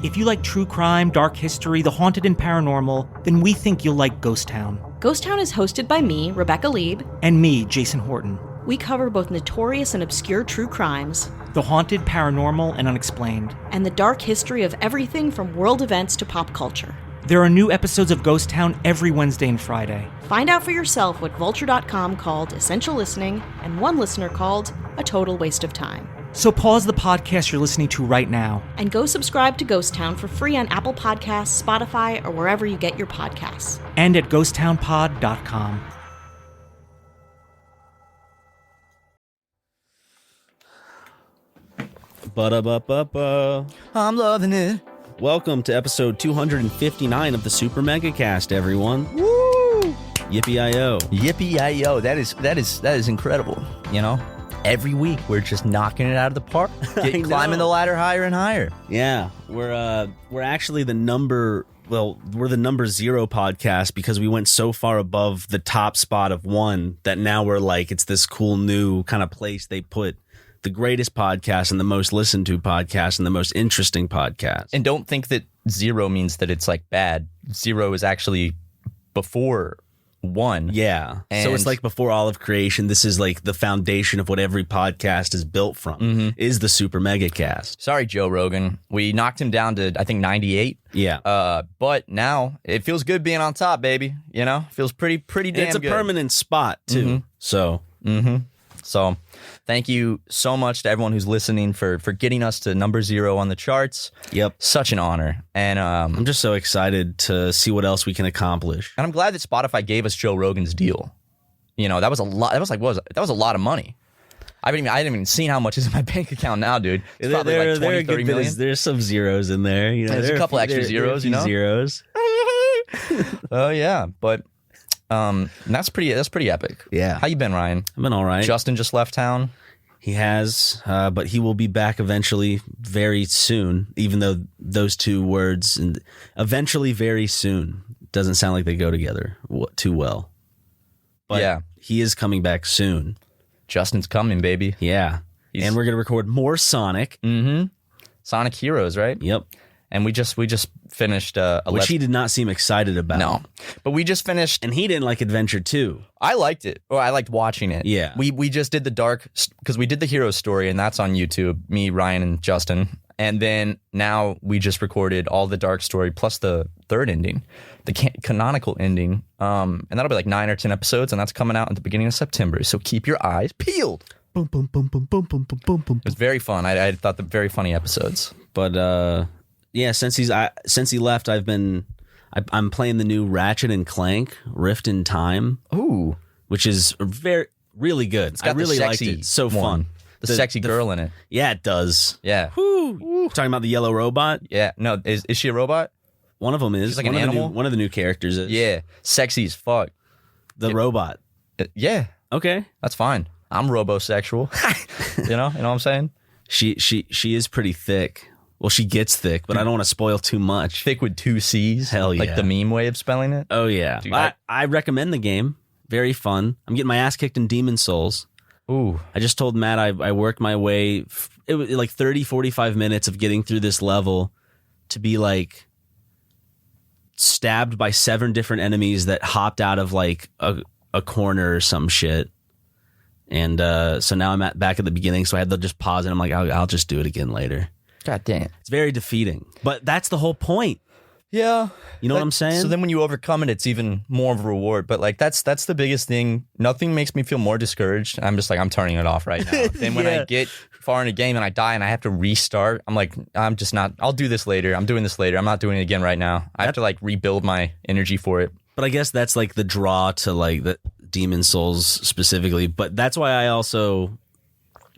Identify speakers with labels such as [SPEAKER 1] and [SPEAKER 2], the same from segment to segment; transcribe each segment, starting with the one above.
[SPEAKER 1] If you like true crime, dark history, the haunted and paranormal, then we think you'll like Ghost Town.
[SPEAKER 2] Ghost Town is hosted by me, Rebecca Lieb.
[SPEAKER 1] And me, Jason Horton.
[SPEAKER 2] We cover both notorious and obscure true crimes,
[SPEAKER 1] the haunted, paranormal, and unexplained,
[SPEAKER 2] and the dark history of everything from world events to pop culture.
[SPEAKER 1] There are new episodes of Ghost Town every Wednesday and Friday.
[SPEAKER 2] Find out for yourself what Vulture.com called essential listening and one listener called a total waste of time.
[SPEAKER 1] So pause the podcast you're listening to right now.
[SPEAKER 2] And go subscribe to Ghost Town for free on Apple Podcasts, Spotify, or wherever you get your podcasts.
[SPEAKER 1] And at ghosttownpod.com.
[SPEAKER 3] Ba-da-ba-ba-ba.
[SPEAKER 4] I'm loving it.
[SPEAKER 3] Welcome to episode 259 of the Super Mega Cast, everyone.
[SPEAKER 4] Woo!
[SPEAKER 3] Yippee-I-O.
[SPEAKER 4] Yippee-I-O. That is incredible. You know, every week we're just knocking it out of the park, climbing the ladder higher and higher.
[SPEAKER 3] Yeah, we're actually the number 0 podcast because we went so far above the top spot of 1 that now we're like, it's this cool new kind of place they put the greatest podcast and the most listened to podcast and the most interesting podcast.
[SPEAKER 4] And don't think that 0 means that it's like bad. 0 is actually before 1.
[SPEAKER 3] Yeah.
[SPEAKER 4] And
[SPEAKER 3] so it's like before all of creation. This is like the foundation of what every podcast is built from, is the Super Mega Cast.
[SPEAKER 4] Sorry, Joe Rogan. We knocked him down to, I think, 98.
[SPEAKER 3] Yeah.
[SPEAKER 4] But now it feels good being on top, baby. You know, feels pretty damn good.
[SPEAKER 3] It's a permanent spot, too. So.
[SPEAKER 4] So thank you so much to everyone who's listening for getting us to number 0 on the charts.
[SPEAKER 3] Yep.
[SPEAKER 4] Such an honor. And
[SPEAKER 3] I'm just so excited to see what else we can accomplish.
[SPEAKER 4] And I'm glad that Spotify gave us Joe Rogan's deal. You know, that was a lot. That was a lot of money. I haven't even seen how much is in my bank account now, dude. It's probably like 20, 30 million.
[SPEAKER 3] There's some zeros in there. You know,
[SPEAKER 4] there's a couple extra zeros, you know?
[SPEAKER 3] Zeros.
[SPEAKER 4] Oh, yeah. But that's pretty epic.
[SPEAKER 3] Yeah.
[SPEAKER 4] How you been, Ryan?
[SPEAKER 3] I've been all right.
[SPEAKER 4] Justin just left town.
[SPEAKER 3] He has, but he will be back eventually very soon, even though those two words, and eventually very soon, doesn't sound like they go together too well. But
[SPEAKER 4] yeah.
[SPEAKER 3] He is coming back soon.
[SPEAKER 4] Justin's coming, baby.
[SPEAKER 3] Yeah. And we're going to record more Sonic.
[SPEAKER 4] Sonic Heroes, right?
[SPEAKER 3] Yep.
[SPEAKER 4] And we just finished
[SPEAKER 3] which he did not seem excited about.
[SPEAKER 4] No, but we just finished,
[SPEAKER 3] and he didn't like Adventure 2.
[SPEAKER 4] I liked it, or I liked watching it.
[SPEAKER 3] Yeah,
[SPEAKER 4] we just did the dark because we did the hero story, and that's on YouTube. Me, Ryan, and Justin, and then now we just recorded all the dark story plus the third ending, the canonical ending. And that'll be like 9 or 10 episodes, and that's coming out at the beginning of September. So keep your eyes peeled.
[SPEAKER 3] Boom, boom, boom, boom, boom, boom, boom, boom, boom.
[SPEAKER 4] It was very fun. I thought they're very funny episodes,
[SPEAKER 3] but. Yeah, since he left, I'm playing the new Ratchet and Clank Rift in Time.
[SPEAKER 4] Ooh,
[SPEAKER 3] which is really good.
[SPEAKER 4] I really liked it.
[SPEAKER 3] It's so fun.
[SPEAKER 4] The sexy girl in it.
[SPEAKER 3] Yeah, it does.
[SPEAKER 4] Yeah.
[SPEAKER 3] Woo. Talking about the yellow robot.
[SPEAKER 4] Yeah. No, is she a robot?
[SPEAKER 3] One of them is.
[SPEAKER 4] She's like an animal.
[SPEAKER 3] One of the new characters is.
[SPEAKER 4] Yeah, sexy as fuck.
[SPEAKER 3] The robot.
[SPEAKER 4] Yeah.
[SPEAKER 3] Okay,
[SPEAKER 4] that's fine. I'm robosexual. You know what I'm saying?
[SPEAKER 3] She is pretty thick. Well, she gets thick, but I don't want to spoil too much.
[SPEAKER 4] Thick with 2 C's?
[SPEAKER 3] Hell yeah.
[SPEAKER 4] Like the meme way of spelling it?
[SPEAKER 3] Oh, yeah.
[SPEAKER 4] Dude,
[SPEAKER 3] I recommend the game. Very fun. I'm getting my ass kicked in Demon Souls.
[SPEAKER 4] Ooh.
[SPEAKER 3] I just told Matt I worked my way, it was like 30, 45 minutes of getting through this level to be like stabbed by 7 different enemies that hopped out of like a corner or some shit. And so now I'm back at the beginning, so I had to just pause and I'm like, I'll just do it again later.
[SPEAKER 4] God damn.
[SPEAKER 3] It's very defeating, but that's the whole point.
[SPEAKER 4] Yeah.
[SPEAKER 3] You know what I'm saying?
[SPEAKER 4] So then when you overcome it, it's even more of a reward. But like that's the biggest thing. Nothing makes me feel more discouraged. I'm just like, I'm turning it off right now. Then when I get far in a game and I die and I have to restart, I'm like, I'm just not, I'll do this later. I'm doing this later. I'm not doing it again right now. I have to like rebuild my energy for it.
[SPEAKER 3] But I guess that's like the draw to like the Demon Souls specifically. But that's why I also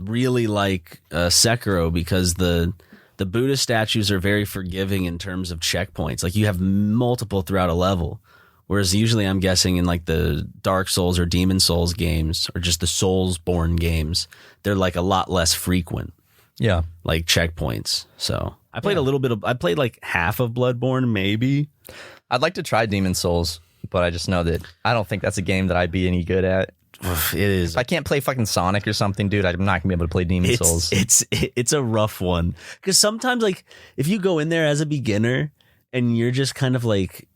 [SPEAKER 3] really like Sekiro, because the Buddha statues are very forgiving in terms of checkpoints. Like you have multiple throughout a level. Whereas usually I'm guessing in like the Dark Souls or Demon Souls games or just the Soulsborne games, they're like a lot less frequent.
[SPEAKER 4] Yeah.
[SPEAKER 3] Like checkpoints. So I played I played like half of Bloodborne, maybe.
[SPEAKER 4] I'd like to try Demon Souls, but I just know that I don't think that's a game that I'd be any good at.
[SPEAKER 3] it is.
[SPEAKER 4] If I can't play fucking Sonic or something, dude, I'm not gonna be able to play Demon Souls.
[SPEAKER 3] It's a rough one because sometimes like if you go in there as a beginner and you're just kind of like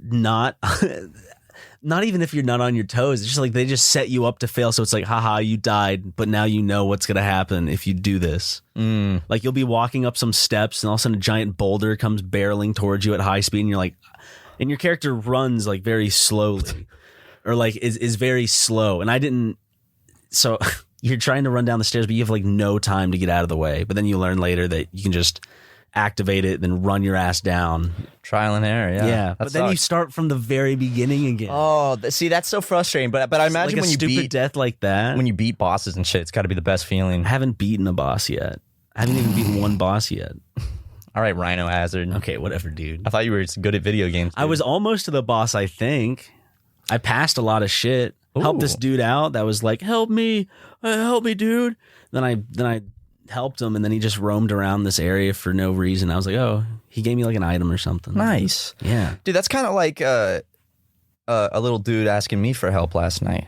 [SPEAKER 3] not even if you're not on your toes, it's just like they just set you up to fail. So it's like, haha, you died, but now you know what's gonna happen if you do this. Like you'll be walking up some steps and all of a sudden a giant boulder comes barreling towards you at high speed, and you're like, and your character runs like very slowly. Or like is very slow, and I didn't. So you're trying to run down the stairs, but you have like no time to get out of the way. But then you learn later that you can just activate it, then run your ass down.
[SPEAKER 4] Trial and error, yeah.
[SPEAKER 3] But then you start from the very beginning again.
[SPEAKER 4] Oh, see, that's so frustrating. But I imagine
[SPEAKER 3] like
[SPEAKER 4] when you
[SPEAKER 3] stupid
[SPEAKER 4] beat
[SPEAKER 3] death like that.
[SPEAKER 4] when you beat bosses and shit, it's got to be the best feeling.
[SPEAKER 3] I haven't beaten a boss yet. I haven't even beaten one boss yet.
[SPEAKER 4] All right, Rhino Hazard.
[SPEAKER 3] Okay, whatever, dude.
[SPEAKER 4] I thought you were good at video games. Dude.
[SPEAKER 3] I was almost to the boss, I think. I passed a lot of shit. Helped this dude out that was like, help me, dude. Then I helped him, and then he just roamed around this area for no reason. I was like, oh, he gave me like an item or something.
[SPEAKER 4] Nice.
[SPEAKER 3] Yeah.
[SPEAKER 4] Dude, that's kind of like a little dude asking me for help last night.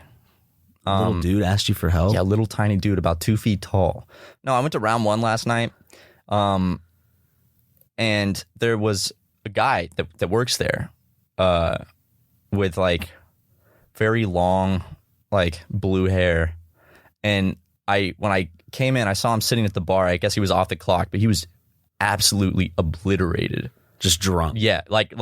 [SPEAKER 3] Little dude asked you for help?
[SPEAKER 4] Yeah, little tiny dude about 2 feet tall. No, I went to round 1 last night, and there was a guy that works there with like very long, like blue hair. And when I came in, I saw him sitting at the bar. I guess he was off the clock, but he was absolutely obliterated.
[SPEAKER 3] Just drunk.
[SPEAKER 4] Yeah, like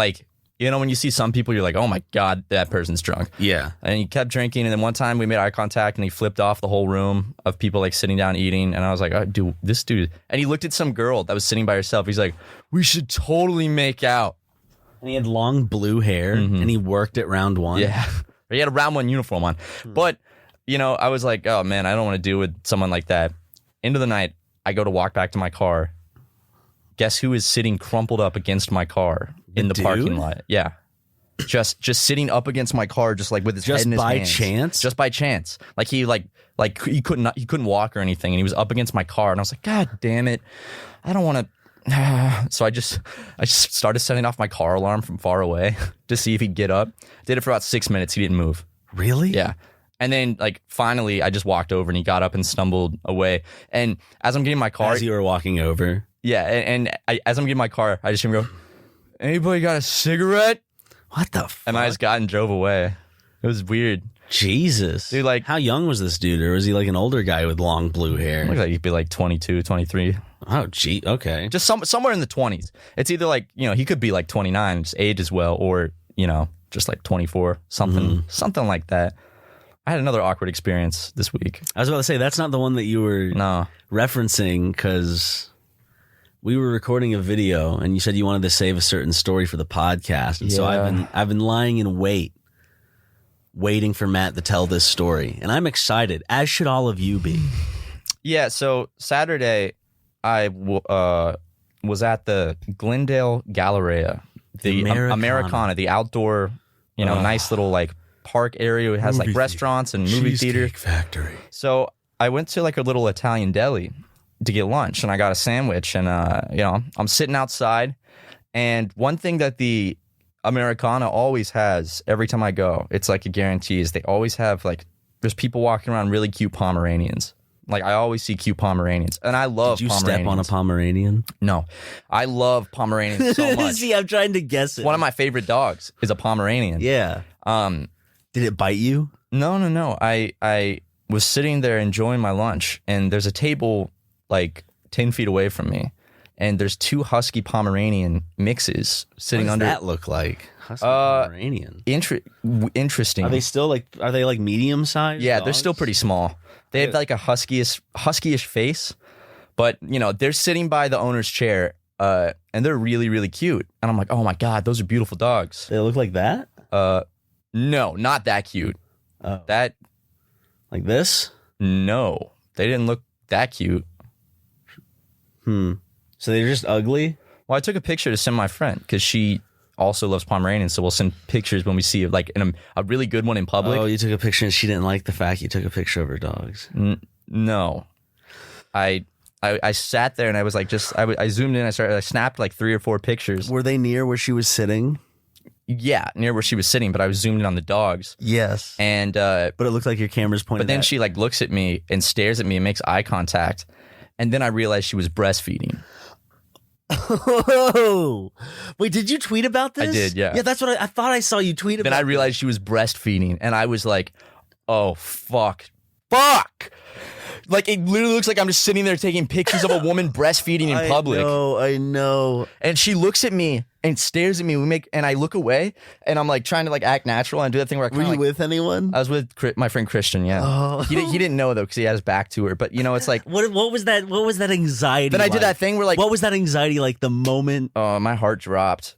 [SPEAKER 4] you know when you see some people, you're like, oh my God, that person's drunk.
[SPEAKER 3] Yeah.
[SPEAKER 4] And he kept drinking, and then one time we made eye contact, and he flipped off the whole room of people like sitting down eating, and I was like, oh, dude, this dude. And he looked at some girl that was sitting by herself. He's like, we should totally make out.
[SPEAKER 3] And he had long blue hair, and he worked at round 1.
[SPEAKER 4] Yeah. He had a round 1 uniform on. But, you know, I was like, oh, man, I don't want to deal with someone like that. Into the night, I go to walk back to my car. Guess who is sitting crumpled up against my car in the parking lot? Yeah. Just sitting up against my car, just like with his head in his hands.
[SPEAKER 3] Just by chance?
[SPEAKER 4] Just by chance. Like he he couldn't walk or anything, and he was up against my car, and I was like, God damn it. I don't want to. So I just started setting off my car alarm from far away to see if he'd get up. Did it for about 6 minutes. He didn't move.
[SPEAKER 3] Really?
[SPEAKER 4] Yeah. And then like finally I just walked over and he got up and stumbled away. And as I'm getting my car,
[SPEAKER 3] as you were walking over.
[SPEAKER 4] Yeah. As I'm getting my car, I just hear him go, anybody got a cigarette?
[SPEAKER 3] What the fuck?
[SPEAKER 4] And I just got and drove away. It was weird.
[SPEAKER 3] Jesus.
[SPEAKER 4] Dude, like,
[SPEAKER 3] how young was this dude? Or was he like an older guy with long blue hair?
[SPEAKER 4] Looks like he'd be like 22, 23.
[SPEAKER 3] Oh, gee. Okay.
[SPEAKER 4] Just somewhere in the 20s. It's either like, you know, he could be like 29, just age as well, or, you know, just like 24, something like that. I had another awkward experience this week.
[SPEAKER 3] I was about to say, that's not the one that you were referencing, because we were recording a video and you said you wanted to save a certain story for the podcast. And so I've been lying in waiting for Matt to tell this story. And I'm excited, as should all of you be.
[SPEAKER 4] Yeah, so Saturday, I was at the Glendale Galleria, the Americana, the outdoor, you know, nice little like park area. It has like restaurants and movie theater.
[SPEAKER 3] Factory.
[SPEAKER 4] So I went to like a little Italian deli to get lunch, and I got a sandwich, and you know, I'm sitting outside, and one thing that the Americana always has every time I go, it's like a guarantee, is they always have like, there's people walking around really cute Pomeranians. Like I always see cute Pomeranians, and I love
[SPEAKER 3] Did you
[SPEAKER 4] Pomeranians.
[SPEAKER 3] step on a Pomeranian?
[SPEAKER 4] No, I love Pomeranians so much.
[SPEAKER 3] See, I'm trying to guess it.
[SPEAKER 4] One of my favorite dogs is a Pomeranian.
[SPEAKER 3] Yeah. Did it bite you?
[SPEAKER 4] No. I was sitting there enjoying my lunch, and there's a table like 10 feet away from me, and there's 2 husky Pomeranian mixes sitting
[SPEAKER 3] What does
[SPEAKER 4] under.
[SPEAKER 3] that look like? Husky Pomeranian.
[SPEAKER 4] Interesting.
[SPEAKER 3] Are they like medium sized?
[SPEAKER 4] Yeah, they're still pretty small. They have like a huskyish face, but you know, they're sitting by the owner's chair, and they're really, really cute. And I'm like, oh my God, those are beautiful dogs.
[SPEAKER 3] They look like that?
[SPEAKER 4] No, not that cute. That,
[SPEAKER 3] like this?
[SPEAKER 4] no, they didn't look that cute.
[SPEAKER 3] So they're just ugly?
[SPEAKER 4] Well, I took a picture to send my friend because she also loves Pomeranians, so we'll send pictures when we see like a really good one in public.
[SPEAKER 3] Oh, you took a picture and she didn't like the fact you took a picture of her dogs.
[SPEAKER 4] No, I sat there and I was like, I zoomed in. I snapped like 3 or 4 pictures.
[SPEAKER 3] Were they near where she was sitting?
[SPEAKER 4] Yeah, near where she was sitting, but I was zoomed in on the dogs.
[SPEAKER 3] Yes.
[SPEAKER 4] And
[SPEAKER 3] But it looked like your camera's pointed
[SPEAKER 4] but then
[SPEAKER 3] at-
[SPEAKER 4] she like looks at me and stares at me and makes eye contact. And then I realized she was breastfeeding.
[SPEAKER 3] Oh, wait, did you tweet about this?
[SPEAKER 4] I did, yeah.
[SPEAKER 3] Yeah, that's what I thought I saw you tweet about.
[SPEAKER 4] Then I realized she was breastfeeding, and I was like, oh, fuck. Like, it literally looks like I'm just sitting there taking pictures of a woman breastfeeding in public.
[SPEAKER 3] I know.
[SPEAKER 4] And she looks at me and stares at me. And I look away, and I'm like trying to like act natural and do that thing where I
[SPEAKER 3] Were
[SPEAKER 4] kinda,
[SPEAKER 3] you
[SPEAKER 4] like,
[SPEAKER 3] with anyone?
[SPEAKER 4] I was with my friend Christian, yeah.
[SPEAKER 3] Oh.
[SPEAKER 4] He didn't know, though, because he had his back to her. But, you know, it's like,
[SPEAKER 3] What was that? What was that anxiety?
[SPEAKER 4] then I did
[SPEAKER 3] like?
[SPEAKER 4] that thing where like,
[SPEAKER 3] What was that anxiety like? The moment.
[SPEAKER 4] my heart dropped.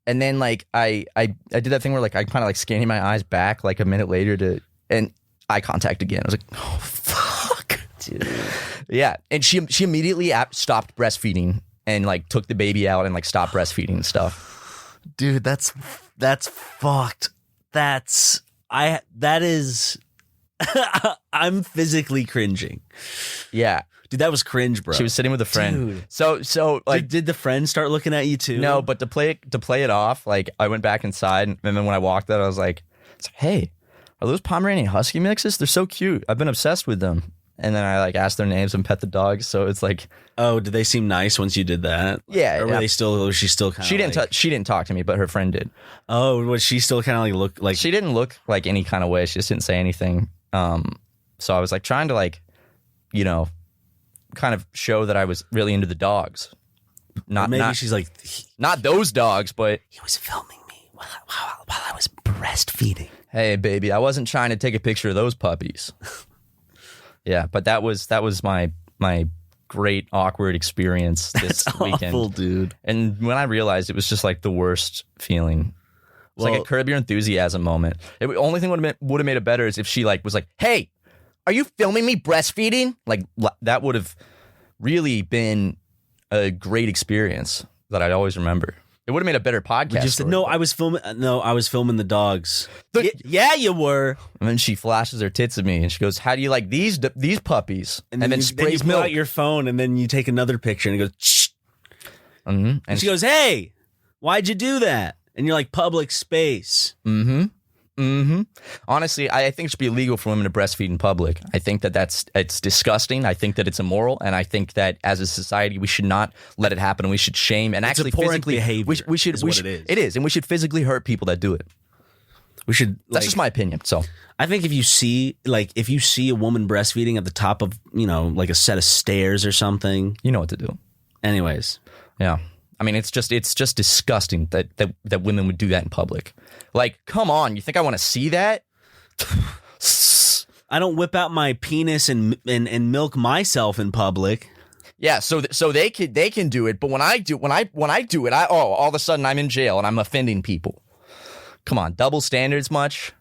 [SPEAKER 4] And then like I did that thing where like I kind of like scanning my eyes back like a minute later and eye contact again. I was like, oh fuck, dude. Yeah, and she immediately stopped breastfeeding and like took the baby out and like stopped breastfeeding and stuff.
[SPEAKER 3] Dude, that's fucked. That is. I'm physically cringing.
[SPEAKER 4] Yeah,
[SPEAKER 3] Dude, that was cringe, bro.
[SPEAKER 4] she was sitting with a friend.
[SPEAKER 3] Dude.
[SPEAKER 4] So like
[SPEAKER 3] Did the friend start looking at you too?
[SPEAKER 4] no, but to play it off, like I went back inside and then when I walked out, I was like, hey, are those Pomeranian Husky mixes? They're so cute. I've been obsessed with them. And then I like asked their names and pet the dogs. So it's like,
[SPEAKER 3] Oh, did they seem nice once you did that?
[SPEAKER 4] Yeah,
[SPEAKER 3] Or were
[SPEAKER 4] yeah.
[SPEAKER 3] they still? Was she still kind of?
[SPEAKER 4] she didn't talk to me, but her friend did.
[SPEAKER 3] Oh, was she still kind of like look like?
[SPEAKER 4] She didn't look like any kind of way. She just didn't say anything. So I was like trying to like, you know, kind of show that I was really into the dogs.
[SPEAKER 3] Maybe she's like,
[SPEAKER 4] Not those dogs, but
[SPEAKER 3] he was filming me while I was breastfeeding.
[SPEAKER 4] hey, baby, I wasn't trying to take a picture of those puppies. Yeah, but that was my great awkward experience this weekend.
[SPEAKER 3] Awful, dude.
[SPEAKER 4] And when I realized it was just like the worst feeling. It's like
[SPEAKER 3] Well-
[SPEAKER 4] a Curb Your Enthusiasm moment. The only thing would have made it better is if she like was like, "Hey, are you filming me breastfeeding?" Like that would have really been a great experience that I'd always remember. It would have made a better podcast.
[SPEAKER 3] You just said,
[SPEAKER 4] story.
[SPEAKER 3] no, I was filming. No, I was filming the dogs. Yeah, you were.
[SPEAKER 4] And then she flashes her tits at me and she goes, "How do you like these puppies?" And then
[SPEAKER 3] you
[SPEAKER 4] sprays
[SPEAKER 3] pull
[SPEAKER 4] milk.
[SPEAKER 3] out your phone, and then you take another picture, and it goes. Shh.
[SPEAKER 4] And
[SPEAKER 3] And she goes, "Hey, why'd you do that?" And you're like, "Public space."
[SPEAKER 4] Honestly, I think it should be illegal for women to breastfeed in public. I think it's disgusting. I think that it's immoral, and I think that as a society we should not let it happen. And we should shame and actually
[SPEAKER 3] abhorrent
[SPEAKER 4] physically
[SPEAKER 3] behavior
[SPEAKER 4] We should.
[SPEAKER 3] is
[SPEAKER 4] we
[SPEAKER 3] what
[SPEAKER 4] should-
[SPEAKER 3] it is.
[SPEAKER 4] It is, and we should physically hurt people that do it.
[SPEAKER 3] We should.
[SPEAKER 4] That's just my opinion. So
[SPEAKER 3] I think if you see a woman breastfeeding at the top of like a set of stairs or something.
[SPEAKER 4] you know what to do.
[SPEAKER 3] Anyways,
[SPEAKER 4] Yeah. I mean, it's just disgusting that women would do that in public. Like, come on, you think I want to see that?
[SPEAKER 3] I don't whip out my penis and milk myself in public.
[SPEAKER 4] Yeah, so they can do it, but when I do it, all of a sudden I'm in jail and I'm offending people. Come on, double standards much?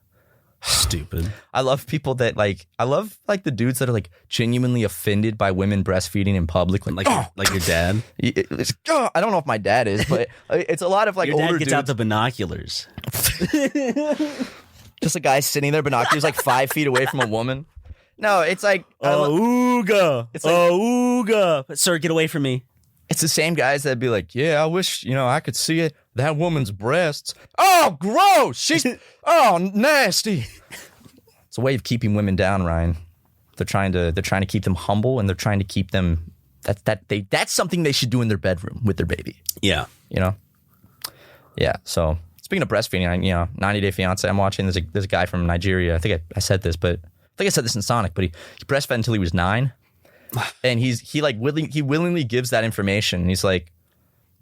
[SPEAKER 3] Stupid.
[SPEAKER 4] I love people that I love the dudes that are like genuinely offended by women breastfeeding in public. Like
[SPEAKER 3] Like your dad.
[SPEAKER 4] I don't know if my dad is, but it's a lot of like
[SPEAKER 3] Your dad
[SPEAKER 4] older
[SPEAKER 3] gets
[SPEAKER 4] dudes.
[SPEAKER 3] out the binoculars.
[SPEAKER 4] Just a guy sitting there, binoculars like 5 feet away from a woman. No, it's like
[SPEAKER 3] Ooga.
[SPEAKER 4] It's like-
[SPEAKER 3] Ooga. Sir, get away from me.
[SPEAKER 4] it's the same guys that'd be like, yeah, I wish I could see it. That woman's breasts. Oh, gross! She's nasty. It's a way of keeping women down, Ryan. They're trying to keep them humble, and they're trying to keep them. That's something they should do in their bedroom with their baby.
[SPEAKER 3] Yeah.
[SPEAKER 4] Yeah. So speaking of breastfeeding, 90 Day Fiance I'm watching. There's a guy from Nigeria. I think I said this, but I think I said this in Sonic. But he breastfed until he was 9, and he willingly gives that information. And he's like,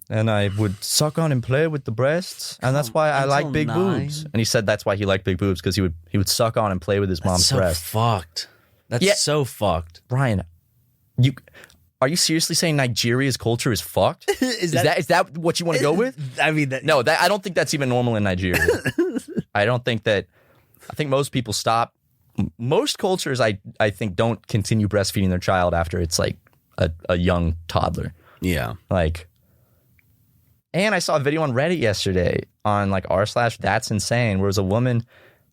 [SPEAKER 4] and I would suck on and play with the breasts, and that's why I like big
[SPEAKER 3] 9?
[SPEAKER 4] boobs. And he said that's why he liked big boobs, because he would suck on and play with his mom's
[SPEAKER 3] So
[SPEAKER 4] breast.
[SPEAKER 3] fucked. That's
[SPEAKER 4] Yeah.
[SPEAKER 3] so fucked.
[SPEAKER 4] Brian, are you seriously saying Nigeria's culture is fucked? Is that what you want to go with?
[SPEAKER 3] I mean,
[SPEAKER 4] No, I don't think that's even normal in Nigeria. I think most people stop. Most cultures, I think, don't continue breastfeeding their child after it's like a young toddler.
[SPEAKER 3] Yeah.
[SPEAKER 4] And I saw a video on Reddit yesterday on r/that's insane, where it was a woman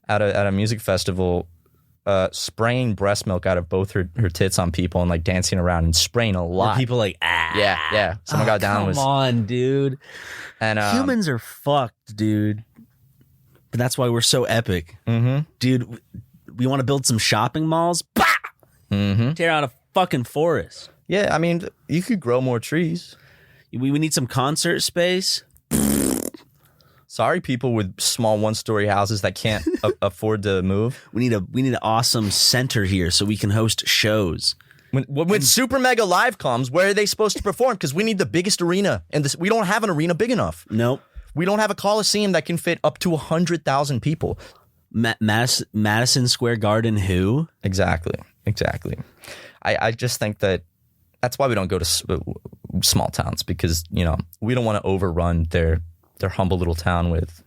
[SPEAKER 4] at a music festival spraying breast milk out of both her tits on people and like dancing around and spraying a lot.
[SPEAKER 3] People like,
[SPEAKER 4] Yeah. Someone got down and was
[SPEAKER 3] Come on, dude.
[SPEAKER 4] and
[SPEAKER 3] Humans are fucked, dude. But that's why we're so epic. Dude, we want to build some shopping malls? Bah! Tear out a fucking forest.
[SPEAKER 4] Yeah, I mean, you could grow more trees.
[SPEAKER 3] We need some concert space.
[SPEAKER 4] Sorry, people with small one-story houses that can't afford to move.
[SPEAKER 3] We need an awesome center here so we can host shows.
[SPEAKER 4] When Super Mega Live comes, where are they supposed to perform? Because we need the biggest arena, and we don't have an arena big enough.
[SPEAKER 3] Nope.
[SPEAKER 4] We don't have a coliseum that can fit up to 100,000 people.
[SPEAKER 3] Madison Square Garden, who?
[SPEAKER 4] Exactly. I just think that's why we don't go to small towns, because we don't want to overrun their humble little town with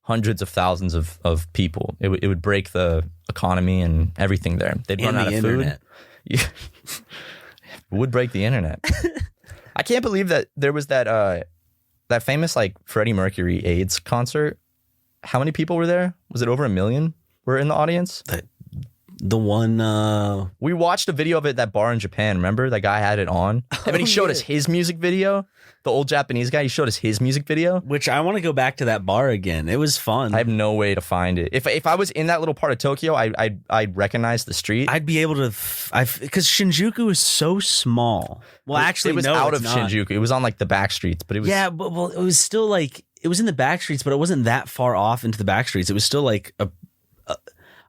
[SPEAKER 4] hundreds of thousands of people. It would break the economy and everything there. They'd run out of food. Yeah. It would break the internet. I can't believe that there was that famous Freddie Mercury AIDS concert. How many people were there? Was it over 1 million were in the audience?
[SPEAKER 3] The one
[SPEAKER 4] we watched a video of it at that bar in Japan. Remember, that guy had it on, and then he showed us his music video. The old Japanese guy, he showed us his music video.
[SPEAKER 3] Which I want to go back to that bar again. It was fun.
[SPEAKER 4] I have no way to find it. If I was in that little part of Tokyo, I'd recognize the street.
[SPEAKER 3] I'd be able to, because Shinjuku is so small. Well, actually,
[SPEAKER 4] it was
[SPEAKER 3] no,
[SPEAKER 4] out
[SPEAKER 3] it's
[SPEAKER 4] of
[SPEAKER 3] not.
[SPEAKER 4] Shinjuku. It was on the back streets, but it was
[SPEAKER 3] well, it was still it was in the back streets, but it wasn't that far off into the back streets. It was still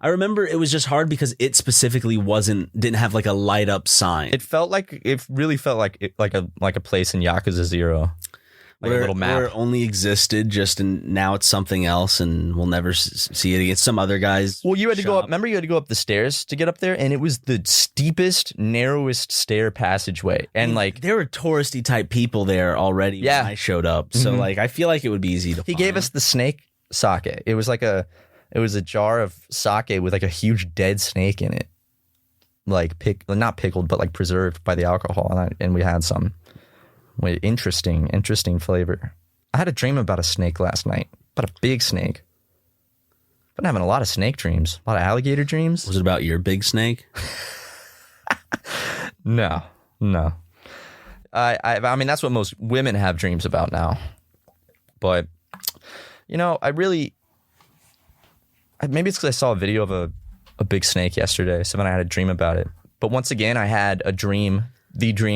[SPEAKER 3] I remember it was just hard because it specifically didn't have a light up sign.
[SPEAKER 4] It really felt like a place in Yakuza 0. A little map.
[SPEAKER 3] Where it only existed and now it's something else and we'll never see it again. It's some other guy's
[SPEAKER 4] you had to
[SPEAKER 3] shop.
[SPEAKER 4] go up. Remember, you had to go up the stairs to get up there, and it was the steepest, narrowest stair passageway. And
[SPEAKER 3] there were touristy type people there already when I showed up. So I feel like it would be easy to find.
[SPEAKER 4] He gave us the snake sake. It was it was a jar of sake with a huge dead snake in it. Not pickled, but preserved by the alcohol. And we had some. Interesting flavor. I had a dream about a snake last night, about a big snake. Been having a lot of snake dreams, a lot of alligator dreams.
[SPEAKER 3] Was it about your big snake?
[SPEAKER 4] No. I mean, that's what most women have dreams about now. But, maybe it's because I saw a video of a big snake yesterday, so then I had a dream about it. But once again, I had the dream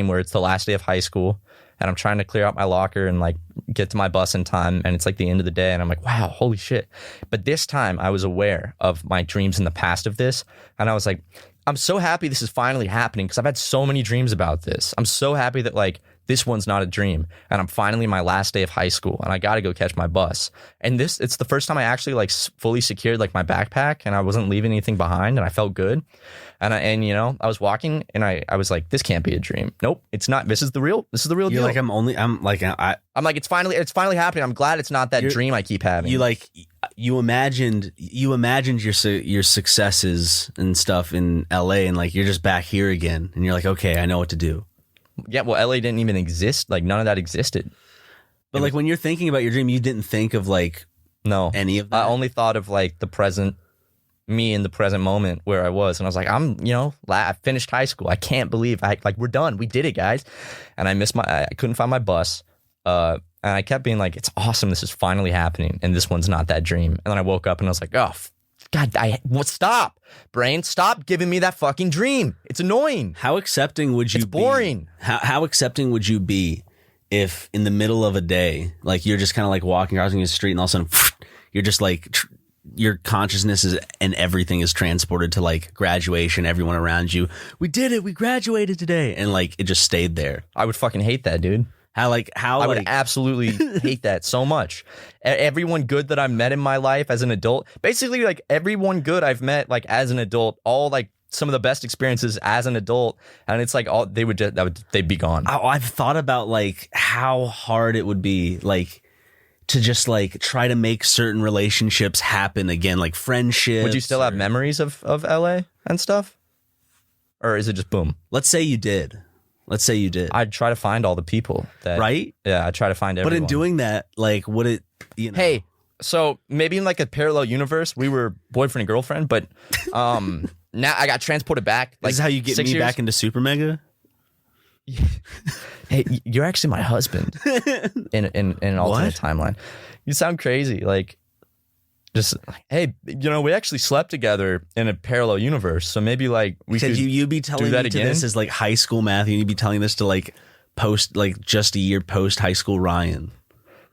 [SPEAKER 4] where it's the last day of high school, and I'm trying to clear out my locker and get to my bus in time, and it's the end of the day, and I'm like, wow, holy shit. But this time I was aware of my dreams in the past of this, and I was like, I'm so happy this is finally happening, because I've had so many dreams about this. I'm so happy that this one's not a dream, and I'm finally in my last day of high school, and I got to go catch my bus. And it's the first time I actually fully secured my backpack, and I wasn't leaving anything behind, and I felt good. And I was walking, and I was like, this can't be a dream. Nope, it's not. This is the real deal.
[SPEAKER 3] You're I'm
[SPEAKER 4] like, it's finally happening. I'm glad it's not that dream I keep having.
[SPEAKER 3] You imagined your successes and stuff in LA, and you're just back here again, and you're like, okay, I know what to do.
[SPEAKER 4] Yeah, well, LA didn't even exist. None of that existed.
[SPEAKER 3] But when you're thinking about your dream, you didn't think of
[SPEAKER 4] no
[SPEAKER 3] any of that.
[SPEAKER 4] I only thought of the present me in the present moment where I was, and I was like, I finished high school. I can't believe we're done. We did it, guys. And I couldn't find my bus. And I kept being like, it's awesome. This is finally happening, and this one's not that dream. And then I woke up and I was like, oh, God, stop, brain, stop giving me that fucking dream. It's annoying.
[SPEAKER 3] How accepting would you be?
[SPEAKER 4] It's boring.
[SPEAKER 3] How accepting would you be if in the middle of a day, you're just kind of walking across the street, and all of a sudden you're just your consciousness and everything is transported to graduation, everyone around you. We did it. We graduated today. And it just stayed there.
[SPEAKER 4] I would fucking hate that, dude. I would absolutely hate that so much. Everyone good that I've met in my life as an adult, basically everyone good I've met as an adult, all some of the best experiences as an adult, and it's all they'd be gone.
[SPEAKER 3] I've thought about how hard it would be to just try to make certain relationships happen again, friendships.
[SPEAKER 4] Would you still have memories of LA and stuff, or is it just boom?
[SPEAKER 3] Let's say you did.
[SPEAKER 4] I'd try to find all the people that,
[SPEAKER 3] right?
[SPEAKER 4] Yeah, I'd try to find everyone.
[SPEAKER 3] But in doing that, would it,
[SPEAKER 4] Hey, so maybe in a parallel universe, we were boyfriend and girlfriend, but now I got transported back.
[SPEAKER 3] This is how you get me back into Super Mega?
[SPEAKER 4] Hey, you're actually my husband in an alternate timeline. You sound crazy. Just hey, we actually slept together in a parallel universe, so maybe like we could.
[SPEAKER 3] You'd be telling me this as like high school Matthew, and you'd be telling this to like post like just a year post high school Ryan.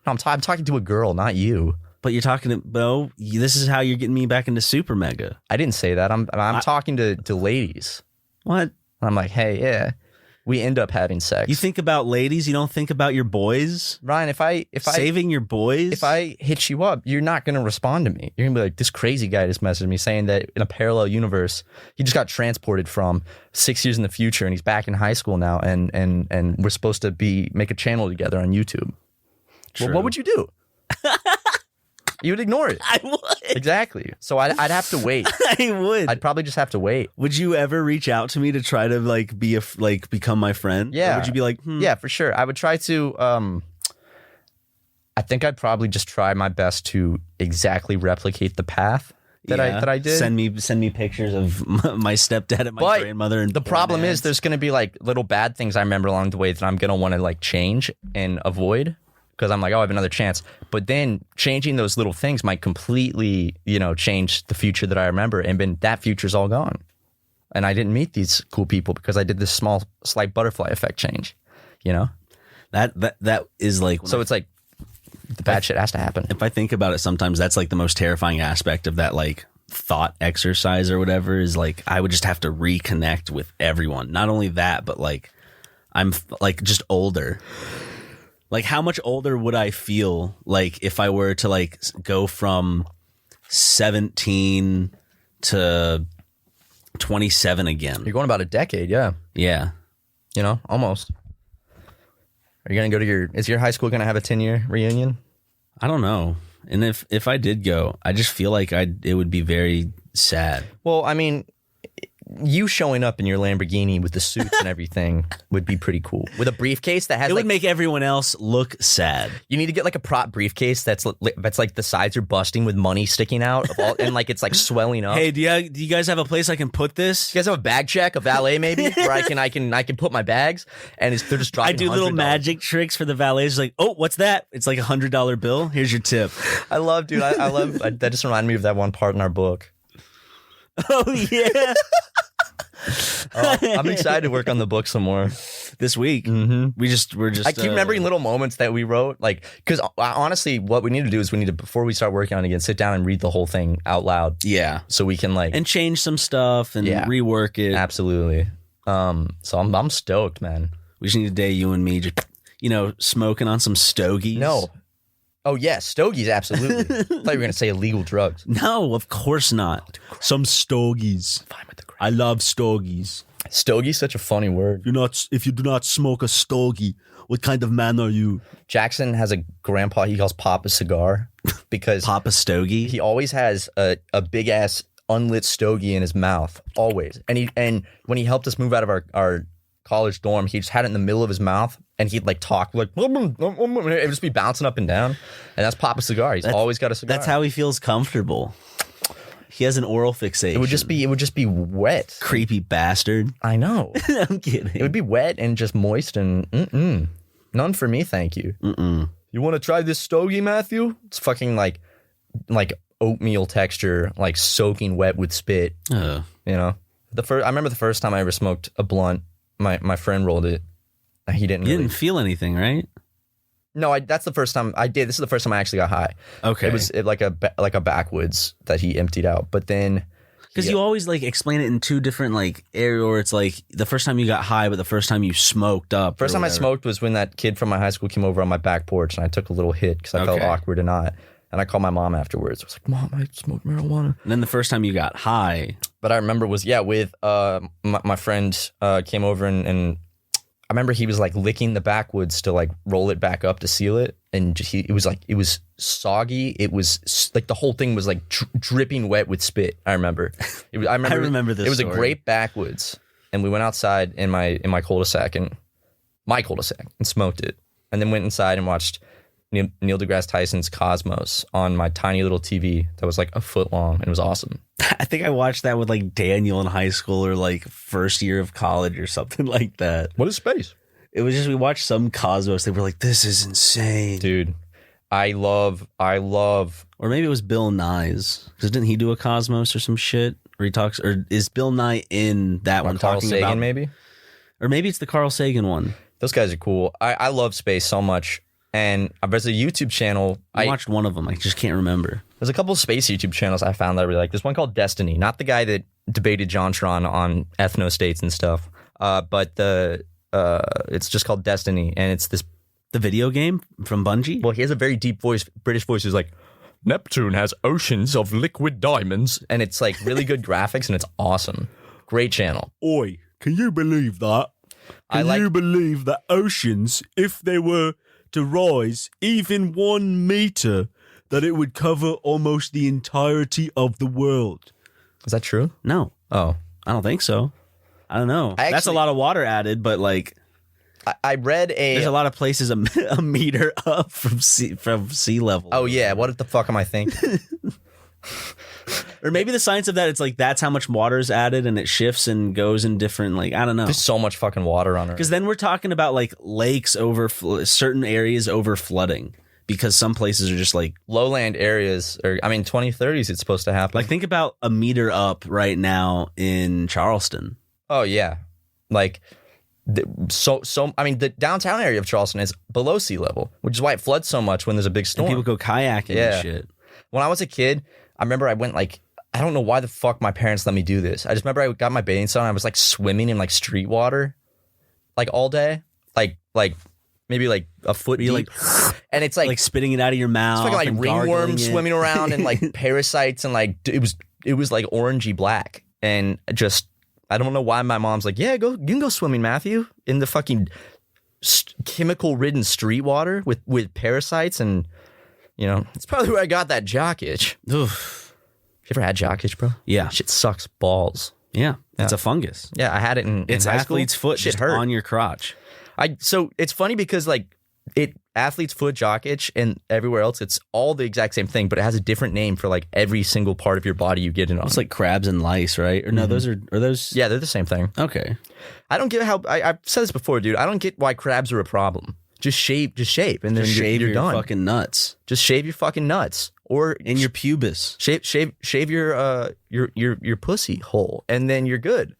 [SPEAKER 4] No, I'm talking to a girl, not you.
[SPEAKER 3] But you're talking to Bo. This is how you're getting me back into Super Mega.
[SPEAKER 4] I didn't say that. I'm talking to ladies.
[SPEAKER 3] What?
[SPEAKER 4] I'm like, hey, yeah, we end up having sex.
[SPEAKER 3] You think about ladies, you don't think about your boys?
[SPEAKER 4] Ryan, if I
[SPEAKER 3] saving your boys?
[SPEAKER 4] If I hit you up, you're not going to respond to me. You're going to be like, this crazy guy just messaged me saying that in a parallel universe, he just got transported from 6 years in the future and he's back in high school now and we're supposed to make a channel together on YouTube.
[SPEAKER 3] True.
[SPEAKER 4] Well, what would you do? You would ignore it.
[SPEAKER 3] I would.
[SPEAKER 4] Exactly. So I'd have to wait.
[SPEAKER 3] I would.
[SPEAKER 4] I'd probably just have to wait.
[SPEAKER 3] Would you ever reach out to me to try to like become my friend?
[SPEAKER 4] Yeah.
[SPEAKER 3] Or would you be like,
[SPEAKER 4] Yeah, for sure. I would try to. I think I'd probably just try my best to exactly replicate the path that I did.
[SPEAKER 3] Send me pictures of my stepdad and my grandmother. And
[SPEAKER 4] the problem is, there's going to be like little bad things I remember along the way that I'm going to want to like change and avoid. Because I'm like, oh, I have another chance. But then changing those little things might completely, change the future that I remember. And then that future's all gone. And I didn't meet these cool people because I did this small, slight butterfly effect change,
[SPEAKER 3] That is like...
[SPEAKER 4] So it's like, the bad shit has to happen.
[SPEAKER 3] If I think about it, sometimes that's like the most terrifying aspect of that like thought exercise or whatever is like, I would just have to reconnect with everyone. Not only that, but like, I'm like just older. Like, how much older would I feel like if I were to like go from 17 to 27 again?
[SPEAKER 4] You're going about a decade, yeah.
[SPEAKER 3] Yeah.
[SPEAKER 4] Almost. Are you going to go to is your high school going to have a 10-year reunion?
[SPEAKER 3] I don't know. And if I did go, I just feel like it would be very sad.
[SPEAKER 4] Well, I mean, you showing up in your Lamborghini with the suits and everything would be pretty cool. With a briefcase that has,
[SPEAKER 3] it would make everyone else look sad.
[SPEAKER 4] You need to get like a prop briefcase that's like the sides are busting with money sticking out and like it's like swelling up.
[SPEAKER 3] Hey, do you guys have a place I can put this?
[SPEAKER 4] You guys have a bag check, a valet maybe, where I can put my bags, and they're just dropping.
[SPEAKER 3] I do little magic tricks for the valets. Like, oh, what's that? It's like $100 bill. Here's your tip.
[SPEAKER 4] I love that. Just reminded me of that one part in our book.
[SPEAKER 3] Oh yeah.
[SPEAKER 4] I'm excited to work on the book some more
[SPEAKER 3] this week.
[SPEAKER 4] Mm-hmm.
[SPEAKER 3] We're just.
[SPEAKER 4] I keep remembering little moments that we wrote, like, because honestly, what we need to do is before we start working on it again, sit down and read the whole thing out loud.
[SPEAKER 3] Yeah,
[SPEAKER 4] so we can
[SPEAKER 3] and change some stuff and rework it.
[SPEAKER 4] Absolutely. So I'm stoked, man.
[SPEAKER 3] We just need a day, you and me, just smoking on some stogies.
[SPEAKER 4] No. Oh, yeah, stogies, absolutely. I thought you were going to say illegal drugs.
[SPEAKER 3] No, of course not. Some stogies.
[SPEAKER 4] Fine with the crap.
[SPEAKER 3] I love stogies.
[SPEAKER 4] Stogie's such a funny word.
[SPEAKER 3] If you do not smoke a stogie, what kind of man are you?
[SPEAKER 4] Jackson has a grandpa he calls Papa Cigar because
[SPEAKER 3] Papa Stogie?
[SPEAKER 4] He always has a big-ass unlit stogie in his mouth, always. And when he helped us move out of our college dorm, he just had it in the middle of his mouth, and he'd like talk like it would just be bouncing up and down, and that's Papa Cigar. He's always got a cigar.
[SPEAKER 3] That's how he feels comfortable. He has an oral fixation.
[SPEAKER 4] It would just be wet.
[SPEAKER 3] Creepy bastard.
[SPEAKER 4] I know.
[SPEAKER 3] I'm kidding.
[SPEAKER 4] It would be wet and just moist and none for me, thank you. You want to try this stogie, Matthew? It's fucking like oatmeal texture, like soaking wet with spit. I remember the first time I ever smoked a blunt. My friend rolled it. He didn't.
[SPEAKER 3] You didn't feel anything, right?
[SPEAKER 4] No, that's the first time I did. This is the first time I actually got high.
[SPEAKER 3] Okay,
[SPEAKER 4] it was like a backwoods that he emptied out. But then,
[SPEAKER 3] because you always like explain it in two different like areas, or it's like the first time you got high, but the first time you smoked up.
[SPEAKER 4] First time I smoked was when that kid from my high school came over on my back porch, and I took a little hit because I felt awkward and not. And I called my mom afterwards. I was like, "Mom, I smoked marijuana."
[SPEAKER 3] And then the first time you got high,
[SPEAKER 4] but I remember was with my friend came over and I remember he was like licking the backwoods to like roll it back up to seal it, and it was soggy. It was like the whole thing was like dripping wet with spit. I remember. I remember this. It was a great backwoods, and we went outside in my cul-de-sac and smoked it, and then went inside and watched Neil deGrasse Tyson's Cosmos on my tiny little TV that was like a foot long, and it was awesome.
[SPEAKER 3] I think I watched that with like Daniel in high school or like first year of college or something like that.
[SPEAKER 4] What is space?
[SPEAKER 3] It was just we watched some Cosmos. They were like, "This is insane,
[SPEAKER 4] dude." I love
[SPEAKER 3] Or maybe it was Bill Nye's. Because didn't he do a Cosmos or some shit? Or he talks, or is Bill Nye in that one
[SPEAKER 4] Carl
[SPEAKER 3] talking
[SPEAKER 4] Sagan,
[SPEAKER 3] about?
[SPEAKER 4] maybe?
[SPEAKER 3] Or maybe it's the Carl Sagan one.
[SPEAKER 4] Those guys are cool. I love space so much. And there's a YouTube channel.
[SPEAKER 3] I watched one of them. I just can't remember.
[SPEAKER 4] There's a couple of space YouTube channels I found that I really like. There's one called Destiny. Not the guy that debated Jontron on ethno-states and stuff. But it's just called Destiny. And it's this...
[SPEAKER 3] The video game from Bungie?
[SPEAKER 4] Well, he has a very deep voice, British voice. He's like, Neptune has oceans of liquid diamonds. And it's like really good graphics and it's awesome. Great channel.
[SPEAKER 1] Oi, can you believe that? Can you believe that oceans, if they were to rise even 1 meter, that it would cover almost the entirety of the world?
[SPEAKER 4] Is that true?
[SPEAKER 3] No.
[SPEAKER 4] Oh.
[SPEAKER 3] I don't think so. I don't know. That's a lot of water added, but like...
[SPEAKER 4] I read
[SPEAKER 3] There's a lot of places a meter up from sea level.
[SPEAKER 4] Oh, yeah. What the fuck am I thinking?
[SPEAKER 3] Or maybe the science of that, it's like that's how much water is added and it shifts and goes in different, like, I don't know.
[SPEAKER 4] There's so much fucking water on Earth.
[SPEAKER 3] Because then we're talking about like lakes certain areas over flooding because some places are just like
[SPEAKER 4] lowland areas. Or 2030s it's supposed to happen.
[SPEAKER 3] Like think about a meter up right now in Charleston.
[SPEAKER 4] Oh, yeah. Like... the downtown area of Charleston is below sea level, which is why it floods so much when there's a big storm.
[SPEAKER 3] And people go kayaking and shit.
[SPEAKER 4] When I was a kid, I remember I went like, I don't know why the fuck my parents let me do this. I just remember I got my bathing suit and I was like swimming in like street water, like all day, like maybe like a foot deep.
[SPEAKER 3] Like,
[SPEAKER 4] and it's like
[SPEAKER 3] spitting it out of your mouth.
[SPEAKER 4] It's like ringworms swimming around and like parasites and like it was like orangey black and just. I don't know why my mom's like, yeah, you can go swimming, Matthew, in the fucking chemical-ridden street water with parasites, and it's probably where I got that jock itch.
[SPEAKER 3] Oof.
[SPEAKER 4] You ever had jock itch, bro?
[SPEAKER 3] Yeah,
[SPEAKER 4] shit sucks balls.
[SPEAKER 3] Yeah, it's a fungus.
[SPEAKER 4] Yeah, I had it in
[SPEAKER 3] it's
[SPEAKER 4] high
[SPEAKER 3] athlete's
[SPEAKER 4] school.
[SPEAKER 3] foot,
[SPEAKER 4] Shit
[SPEAKER 3] just
[SPEAKER 4] hurt
[SPEAKER 3] on your crotch.
[SPEAKER 4] So it's funny because like athlete's foot, jock itch, and everywhere else, it's all the exact same thing, but it has a different name for like every single part of your body you get it on.
[SPEAKER 3] It's like crabs and lice, right? Or no, those are those?
[SPEAKER 4] Yeah, they're the same thing.
[SPEAKER 3] Okay.
[SPEAKER 4] I don't get how I've said this before, dude. I don't get why crabs are a problem. Just shave, and then
[SPEAKER 3] shave
[SPEAKER 4] you're
[SPEAKER 3] your
[SPEAKER 4] done.
[SPEAKER 3] Fucking nuts.
[SPEAKER 4] Just shave your fucking nuts, or
[SPEAKER 3] in your pubis.
[SPEAKER 4] Shave your pussy hole, and then you're good.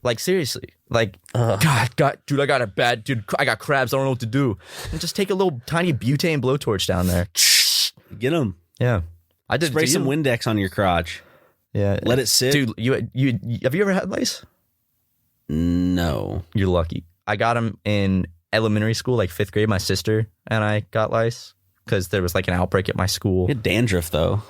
[SPEAKER 4] Like seriously, like God, dude, I got crabs. I don't know what to do. And just take a little tiny butane blowtorch down there.
[SPEAKER 3] Get them.
[SPEAKER 4] Yeah, I did.
[SPEAKER 3] Spray some Windex on your crotch.
[SPEAKER 4] Yeah,
[SPEAKER 3] let it sit,
[SPEAKER 4] dude. You have you ever had lice?
[SPEAKER 3] No,
[SPEAKER 4] you're lucky. I got them in elementary school, like 5th grade. My sister and I got lice because there was like an outbreak at my school.
[SPEAKER 3] You had dandruff though.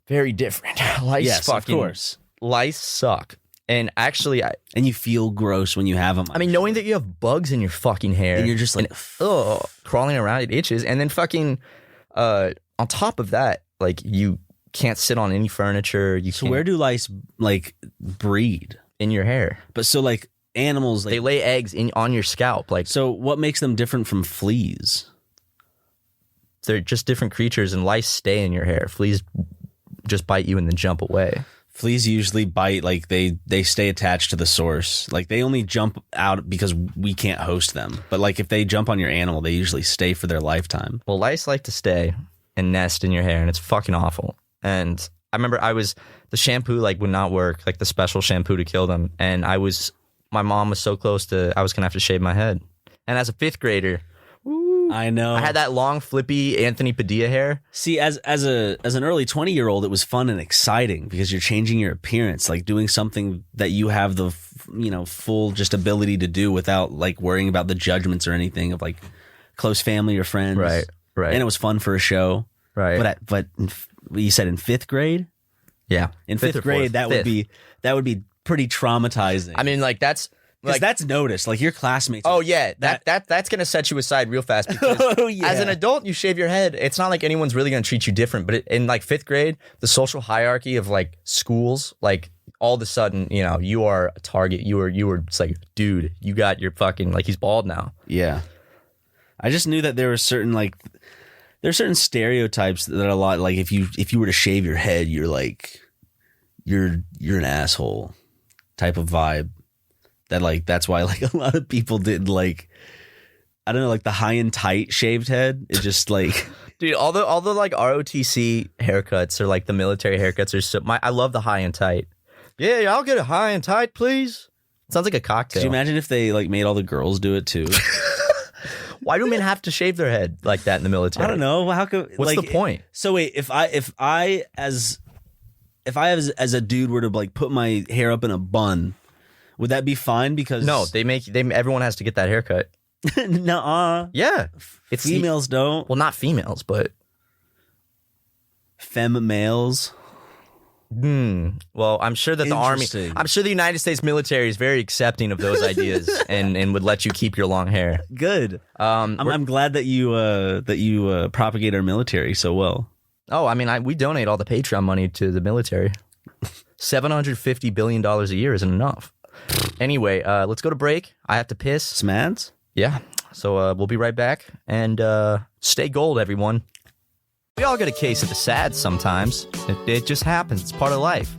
[SPEAKER 4] Very different. Lice,
[SPEAKER 3] yes, of course.
[SPEAKER 4] Lice suck. And actually,
[SPEAKER 3] and you feel gross when you have them.
[SPEAKER 4] I mean, knowing that you have bugs in your fucking hair,
[SPEAKER 3] and you're just like,
[SPEAKER 4] crawling around, it itches. And then fucking, on top of that, like you can't sit on any furniture.
[SPEAKER 3] So where do lice like breed?
[SPEAKER 4] In your hair.
[SPEAKER 3] But so like animals, like,
[SPEAKER 4] they lay eggs on your scalp. Like,
[SPEAKER 3] so what makes them different from fleas?
[SPEAKER 4] They're just different creatures, and lice stay in your hair. Fleas just bite you and then jump away.
[SPEAKER 3] Fleas usually bite, like they stay attached to the source. Like they only jump out because we can't host them. But like if they jump on your animal, they usually stay for their lifetime.
[SPEAKER 4] Well, lice like to stay and nest in your hair, and it's fucking awful. And I remember the shampoo like would not work, like the special shampoo to kill them. And my mom was so close to, I was gonna have to shave my head. And as a 5th grader,
[SPEAKER 3] I know.
[SPEAKER 4] I had that long, flippy Anthony Padilla hair.
[SPEAKER 3] See, as an early 20-year-old, it was fun and exciting because you're changing your appearance, like doing something that you have the full just ability to do without like worrying about the judgments or anything of like close family or friends.
[SPEAKER 4] Right.
[SPEAKER 3] And it was fun for a show.
[SPEAKER 4] Right.
[SPEAKER 3] But you said in 5th grade?
[SPEAKER 4] Yeah.
[SPEAKER 3] In 5th grade, that would be pretty traumatizing.
[SPEAKER 4] I mean, like that's.
[SPEAKER 3] Because that's noticed, like your classmates.
[SPEAKER 4] Oh yeah, that's gonna set you aside real fast. Because as an adult, you shave your head. It's not like anyone's really gonna treat you different. But in like 5th grade, the social hierarchy of like schools, like all of a sudden, you are a target. You were just like, dude, you got your fucking like he's bald now.
[SPEAKER 3] Yeah, I just knew that there were certain stereotypes that are a lot like if you were to shave your head, you're like you're an asshole type of vibe. That like that's why like a lot of people did like I don't know, like the high and tight shaved head. It just like
[SPEAKER 4] Dude, all the like ROTC haircuts or like the military haircuts are so. I love the high and tight. Yeah, I'll get a high and tight, please. Sounds like a cocktail.
[SPEAKER 3] Could you imagine if they like made all the girls do it too?
[SPEAKER 4] Why do men have to shave their head like that in the military?
[SPEAKER 3] I don't know. How come?
[SPEAKER 4] What's the point?
[SPEAKER 3] So wait, if I as a dude were to like put my hair up in a bun, would that be fine? Because
[SPEAKER 4] no, everyone has to get that haircut.
[SPEAKER 3] Nuh-uh.
[SPEAKER 4] Yeah,
[SPEAKER 3] Females don't.
[SPEAKER 4] Well, not females, but
[SPEAKER 3] femme males.
[SPEAKER 4] Well, I'm sure that the army, I'm sure the United States military is very accepting of those ideas and would let you keep your long hair.
[SPEAKER 3] Good. I'm glad that you propagate our military so well.
[SPEAKER 4] Oh, I mean, we donate all the Patreon money to the military. $750 billion a year isn't enough. Anyway, let's go to break. I have to piss.
[SPEAKER 3] Smads?
[SPEAKER 4] Yeah. So we'll be right back. And stay gold, everyone. We all get a case of the sad sometimes. It just happens. It's part of life.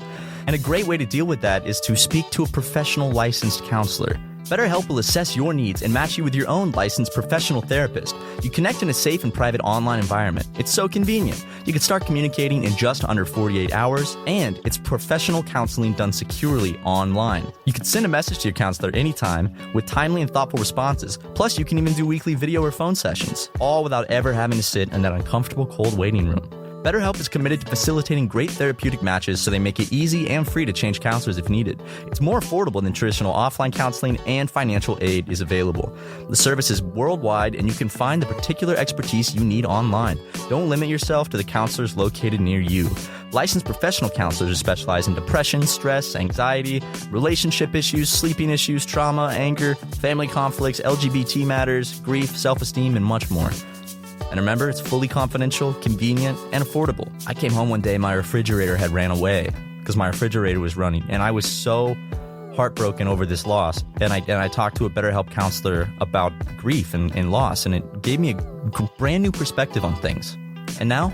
[SPEAKER 4] And a great way to deal with that is to speak to a professional licensed counselor. BetterHelp will assess your needs and match you with your own licensed professional therapist. You connect in a safe and private online environment. It's so convenient. You can start communicating in just under 48 hours, and it's professional counseling done securely online. You can send a message to your counselor anytime with timely and thoughtful responses. Plus, you can even do weekly video or phone sessions, all without ever having to sit in that uncomfortable cold waiting room. BetterHelp is committed to facilitating great therapeutic matches, so they make it easy and free to change counselors if needed. It's more affordable than traditional offline counseling, and financial aid is available. The service is worldwide, and you can find the particular expertise you need online. Don't limit yourself to the counselors located near you. Licensed professional counselors are specialized in depression, stress, anxiety, relationship issues, sleeping issues, trauma, anger, family conflicts, LGBT matters, grief, self-esteem, and much more. And remember, it's fully confidential, convenient, and affordable. I came home one day, my refrigerator had ran away because my refrigerator was running, and I was so heartbroken over this loss. And I talked to a BetterHelp counselor about grief and loss, and it gave me a brand new perspective on things. And now,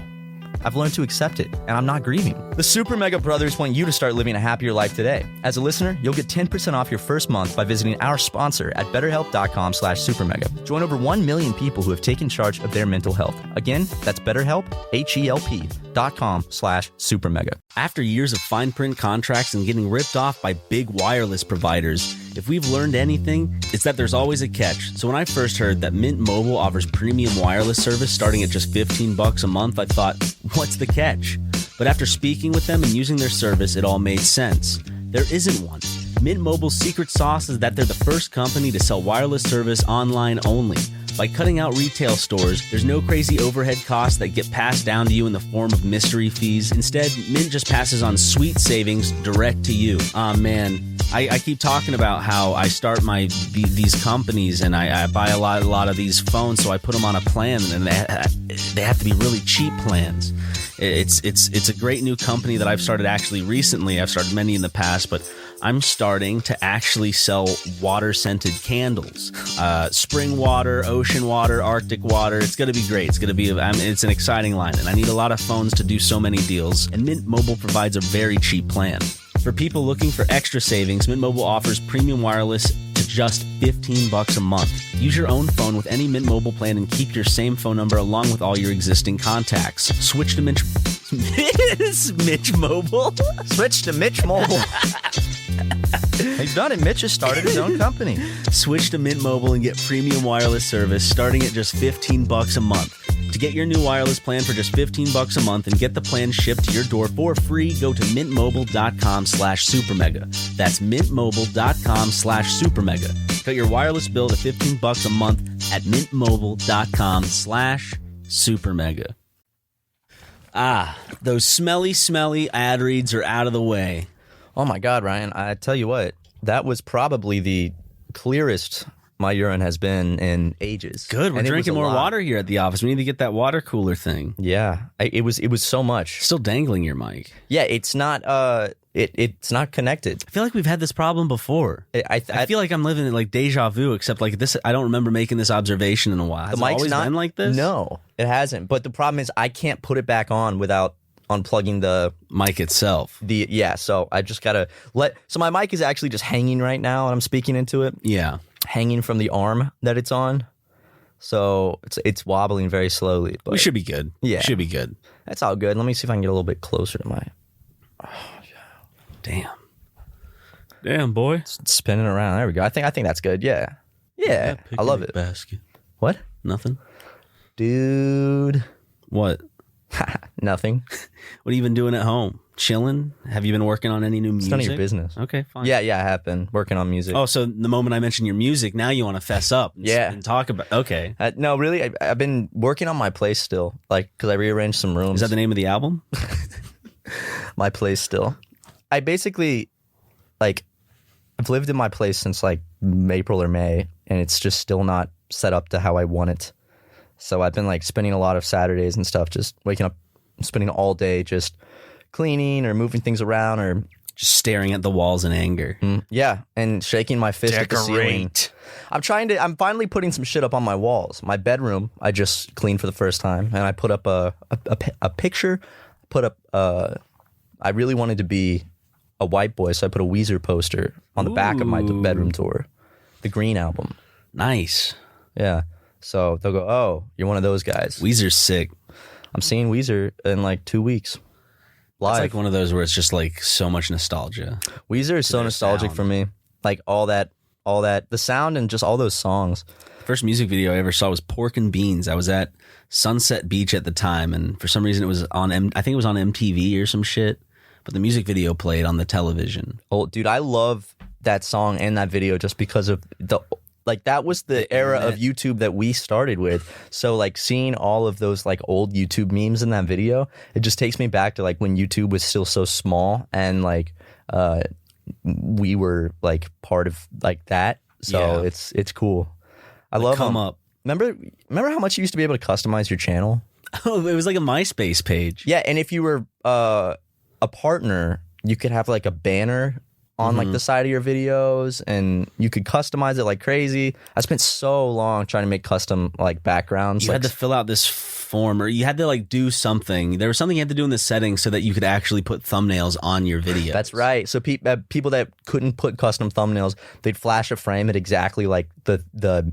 [SPEAKER 4] I've learned to accept it, and I'm not grieving. The Super Mega Brothers want you to start living a happier life today. As a listener, you'll get 10% off your first month by visiting our sponsor at betterhelp.com/supermega. Join over 1 million people who have taken charge of their mental health. Again, that's BetterHelp, HELP.com/supermega.
[SPEAKER 3] After years of fine print contracts and getting ripped off by big wireless providers, if we've learned anything, it's that there's always a catch. So when I first heard that Mint Mobile offers premium wireless service starting at just $15 a month, I thought, what's the catch? But after speaking with them and using their service, it all made sense. There isn't one. Mint Mobile's secret sauce is that they're the first company to sell wireless service online only. By cutting out retail stores, there's no crazy overhead costs that get passed down to you in the form of mystery fees. Instead, Mint just passes on sweet savings direct to you. Aw, man. I keep talking about how I start these companies and I buy a lot of these phones, so I put them on a plan, and they have to be really cheap plans. It's a great new company that I've started actually recently. I've started many in the past, but I'm starting to actually sell water-scented candles. Spring water, ocean water, Arctic water. It's going to be great. It's an exciting line, and I need a lot of phones to do so many deals, and Mint Mobile provides a very cheap plan. For people looking for extra savings, Mint Mobile offers premium wireless to just $15 a month. Use your own phone with any Mint Mobile plan and keep your same phone number along with all your existing contacts. Switch to Mitch Mobile.
[SPEAKER 4] Switch to Mitch Mobile. He's done it. Mitch has started his own company.
[SPEAKER 3] Switch to Mint Mobile and get premium wireless service starting at just $15 a month. To get your new wireless plan for just $15 a month and get the plan shipped to your door for free, go to mintmobile.com/supermega. That's mintmobile.com/supermega. Cut your wireless bill to $15 a month at mintmobile.com/supermega. Ah, those smelly ad reads are out of the way.
[SPEAKER 4] Oh my God, Ryan, I tell you what, that was probably the clearest my urine has been in ages.
[SPEAKER 3] Good, we're drinking more water here at the office. We need to get that water cooler thing.
[SPEAKER 4] Yeah, it was so much.
[SPEAKER 3] Still dangling your mic.
[SPEAKER 4] Yeah, it's not it's not connected.
[SPEAKER 3] I feel like we've had this problem before. I feel like I'm living in like deja vu, except like this. I don't remember making this observation in a while. Has it always been like this?
[SPEAKER 4] No, it hasn't. But the problem is I can't put it back on without unplugging the
[SPEAKER 3] mic itself.
[SPEAKER 4] So I just gotta so my mic is actually just hanging right now and I'm speaking into it.
[SPEAKER 3] Yeah.
[SPEAKER 4] Hanging from the arm that it's on. so it's wobbling very slowly. But
[SPEAKER 3] We should be good.
[SPEAKER 4] Yeah.
[SPEAKER 3] Should be good.
[SPEAKER 4] that's all good. Let me see if I can get a little bit closer to my
[SPEAKER 3] Damn, boy.
[SPEAKER 4] spinning around. There we go. I think that's good. Yeah. Yeah. I love it.
[SPEAKER 3] Basket.
[SPEAKER 4] What?
[SPEAKER 3] Nothing?
[SPEAKER 4] Dude.
[SPEAKER 3] What?
[SPEAKER 4] Nothing.
[SPEAKER 3] What have you been doing at home? Chilling? Have you been working on any new music?
[SPEAKER 4] It's none of your business.
[SPEAKER 3] Okay, fine.
[SPEAKER 4] Yeah, I have been working on music.
[SPEAKER 3] Oh, so the moment I mentioned your music, now you want to fess up and talk about... Okay.
[SPEAKER 4] No, really, I've been working on my place still, like, because I rearranged some rooms.
[SPEAKER 3] Is that the name of the album?
[SPEAKER 4] My place still. I basically, like, I've lived in my place since, like, April or May, and it's just still not set up to how I want it. So I've been, like, spending a lot of Saturdays and stuff, just waking up, spending all day just cleaning or moving things around or...
[SPEAKER 3] Just staring at the walls in anger.
[SPEAKER 4] Yeah, and shaking my fist at the ceiling. I'm finally putting some shit up on my walls. My bedroom, I just cleaned for the first time, and I put up a picture. Put up. I really wanted to be a white boy, so I put a Weezer poster on the back of my bedroom door, the Green album.
[SPEAKER 3] Nice.
[SPEAKER 4] Yeah. So they'll go, "Oh, you're one of those guys."
[SPEAKER 3] Weezer's sick.
[SPEAKER 4] I'm seeing Weezer in like 2 weeks. Live.
[SPEAKER 3] It's like one of those where it's just like so much nostalgia.
[SPEAKER 4] Weezer is so nostalgic
[SPEAKER 3] sound.
[SPEAKER 4] for me. Like all that, the sound and just all those songs.
[SPEAKER 3] First music video I ever saw was Pork and Beans. I was at Sunset Beach at the time, and for some reason it was on I think it was on MTV or some shit. But the music video played on the television.
[SPEAKER 4] Oh, dude, I love that song and that video just because of that was the era of YouTube that we started with. So like seeing all of those like old YouTube memes in that video, it just takes me back to like when YouTube was still so small and like we were like part of like that. So it's cool. I love
[SPEAKER 3] Come Up.
[SPEAKER 4] Remember how much you used to be able to customize your channel?
[SPEAKER 3] Oh, it was like a MySpace page.
[SPEAKER 4] Yeah, and if you were a partner, you could have like a banner on like the side of your videos, and you could customize it like crazy. I spent so long trying to make custom like backgrounds.
[SPEAKER 3] You
[SPEAKER 4] like,
[SPEAKER 3] had to fill out this form, or you had to like do something. There was something you had to do in the settings so that you could actually put thumbnails on your video.
[SPEAKER 4] That's right. So people that couldn't put custom thumbnails, they'd flash a frame at exactly like the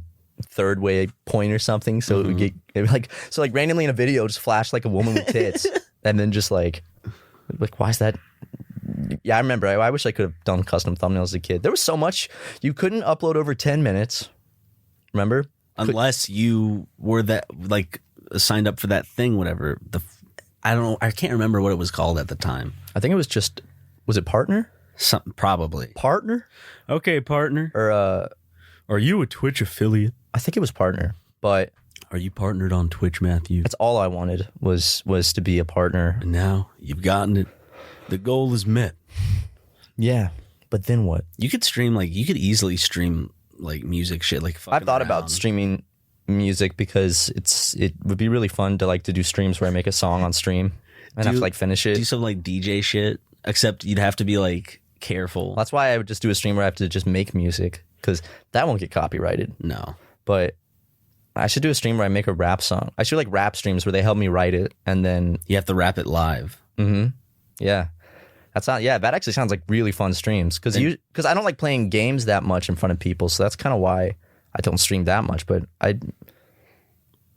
[SPEAKER 4] third way point or something. So it would like randomly in a video just flash like a woman with tits, and then just like why is that? Yeah, I remember. I wish I could have done custom thumbnails as a kid. There was so much. You couldn't upload over 10 minutes. Remember?
[SPEAKER 3] Unless you were that like signed up for that thing, whatever. I can't remember what it was called at the time.
[SPEAKER 4] I think it was just, was it Partner?
[SPEAKER 3] Probably.
[SPEAKER 4] Partner?
[SPEAKER 1] Okay, partner.
[SPEAKER 4] Or
[SPEAKER 1] Are you a Twitch affiliate?
[SPEAKER 4] I think it was Partner. But
[SPEAKER 3] Are you partnered on Twitch, Matthew?
[SPEAKER 4] that's all I wanted was to be a partner.
[SPEAKER 3] And now you've gotten it. The goal is met.
[SPEAKER 4] Yeah. But then what?
[SPEAKER 3] You could easily stream like music shit like fucking
[SPEAKER 4] I've thought about
[SPEAKER 3] around.
[SPEAKER 4] streaming music because it would be really fun to like to do streams where I make a song on stream and have to like finish it.
[SPEAKER 3] Do some like DJ shit, except you'd have to be like careful.
[SPEAKER 4] That's why I would just do a stream where I have to just make music because that won't get copyrighted.
[SPEAKER 3] No.
[SPEAKER 4] But I should do a stream where I make a rap song. I should like rap streams where they help me write it and then
[SPEAKER 3] You have to rap it live.
[SPEAKER 4] yeah. That actually sounds like really fun streams because I don't like playing games that much in front of people, so that's kind of why I don't stream that much. But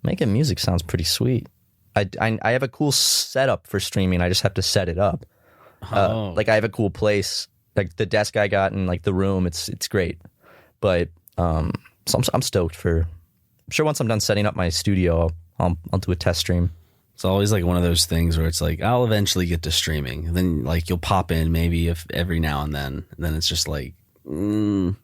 [SPEAKER 4] making music sounds pretty sweet. I have a cool setup for streaming. I just have to set it up. Like I have a cool place, like the desk I got in like the room. It's great, but so I'm stoked for. I'm sure once I'm done setting up my studio, I'll do a test stream.
[SPEAKER 3] It's always like one of those things where it's like I'll eventually get to streaming. And then like you'll pop in maybe if every now and then it's just like I'm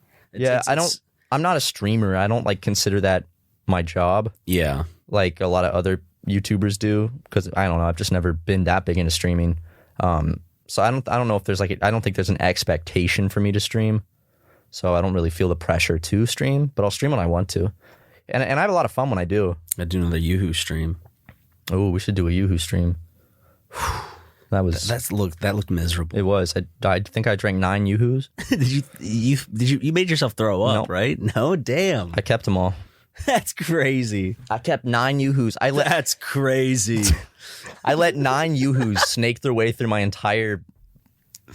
[SPEAKER 3] not a streamer. I don't like consider that my job. Yeah.
[SPEAKER 4] Like a lot of other YouTubers do because I don't know. I've just never been that big into streaming. So I don't know if there's I don't think there's an expectation for me to stream. So I don't really feel the pressure to stream, but I'll stream when I want to. And I have a lot of fun when I do.
[SPEAKER 3] I do another Yoo-Hoo stream.
[SPEAKER 4] Oh, we should do a Yoo-Hoo stream. That
[SPEAKER 3] looked miserable.
[SPEAKER 4] It was. I think I drank 9 Yoo-Hoos.
[SPEAKER 3] You made yourself throw up,
[SPEAKER 4] No.
[SPEAKER 3] right? No, damn.
[SPEAKER 4] I kept them all.
[SPEAKER 3] That's crazy.
[SPEAKER 4] I kept 9 Yoo-Hoos.
[SPEAKER 3] That's crazy.
[SPEAKER 4] I let 9 Yoo-Hoos snake their way through my entire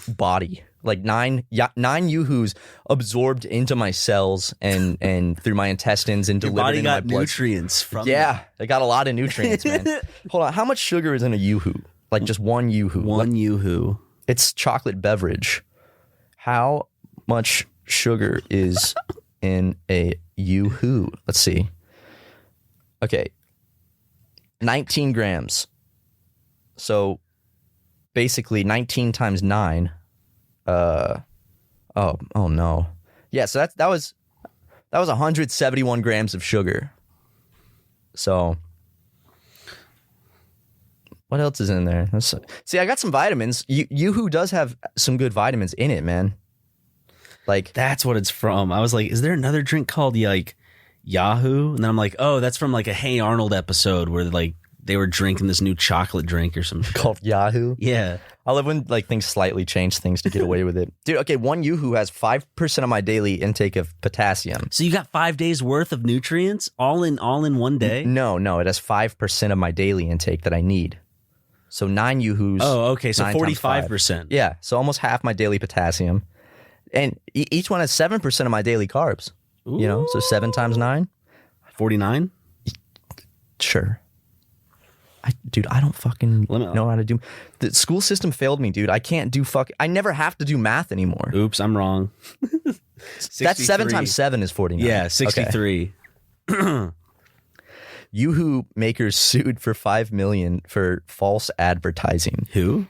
[SPEAKER 4] body. like nine Yoo-hoos absorbed into my cells and through my intestines and
[SPEAKER 3] Your
[SPEAKER 4] delivered
[SPEAKER 3] body
[SPEAKER 4] into my
[SPEAKER 3] got
[SPEAKER 4] blood.
[SPEAKER 3] nutrients from
[SPEAKER 4] Yeah, they got a lot of nutrients, man. Hold on, how much sugar is in a Yoo-hoo? Like just one Yoo-hoo.
[SPEAKER 3] one Yoo-hoo.
[SPEAKER 4] It's chocolate beverage. How much sugar is in a Yoo-hoo? Let's see. Okay. 19 grams. So basically 19 times 9. Oh no. Yeah, so that was 171 grams of sugar. So what else is in there? See, I got some vitamins. Yoo-hoo does have some good vitamins in it, man. Like
[SPEAKER 3] That's what it's from. I was like, is there another drink called like Yahoo? And then I'm like, oh, that's from like a Hey Arnold episode where like they were drinking this new chocolate drink or something.
[SPEAKER 4] called Yahoo.
[SPEAKER 3] Yeah.
[SPEAKER 4] I love when like things slightly change things to get away with it. Dude, okay, one Yoo-hoo has 5% of my daily intake of potassium.
[SPEAKER 3] So you got 5 days worth of nutrients all in one day?
[SPEAKER 4] No, it has 5% of my daily intake that I need. So 9 Yoo-hoos.
[SPEAKER 3] Oh, okay. So
[SPEAKER 4] 9 times 5.
[SPEAKER 3] 45%.
[SPEAKER 4] Yeah, so almost half my daily potassium. And each one has 7% of my daily carbs. You know, so 7 times 9?
[SPEAKER 3] 49?
[SPEAKER 4] Sure. Dude, I don't fucking know how to do. The school system failed me, dude. I can't do I never have to do math anymore.
[SPEAKER 3] Oops, I'm wrong.
[SPEAKER 4] That's 7 times 7 is 49.
[SPEAKER 3] Yeah, 63.
[SPEAKER 4] Okay. Yoo-hoo makers sued for $5 million for false advertising.
[SPEAKER 3] Who?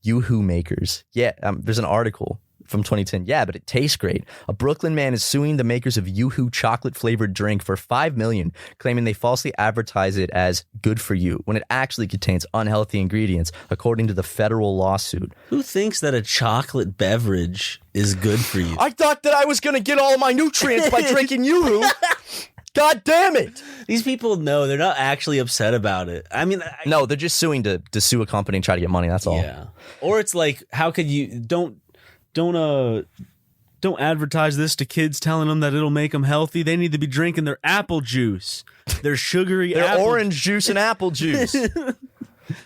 [SPEAKER 4] Yoo-hoo makers. Yeah, there's an article from 2010. Yeah, but it tastes great. A Brooklyn man is suing the makers of Yoo-hoo chocolate-flavored drink for $5 million, claiming they falsely advertise it as good for you when it actually contains unhealthy ingredients, according to the federal lawsuit.
[SPEAKER 3] Who thinks that a chocolate beverage is good for you?
[SPEAKER 4] I thought that I was going to get all my nutrients by drinking Yoo-hoo. God damn it.
[SPEAKER 3] These people know they're not actually upset about it. I mean,
[SPEAKER 4] No, they're just suing to sue a company and try to get money. That's all.
[SPEAKER 3] Yeah. Or it's like, how could you don't advertise this to kids, telling them that it'll make them healthy. They need to be drinking their apple juice, their sugary
[SPEAKER 4] Their
[SPEAKER 3] apple
[SPEAKER 4] orange juice and apple juice.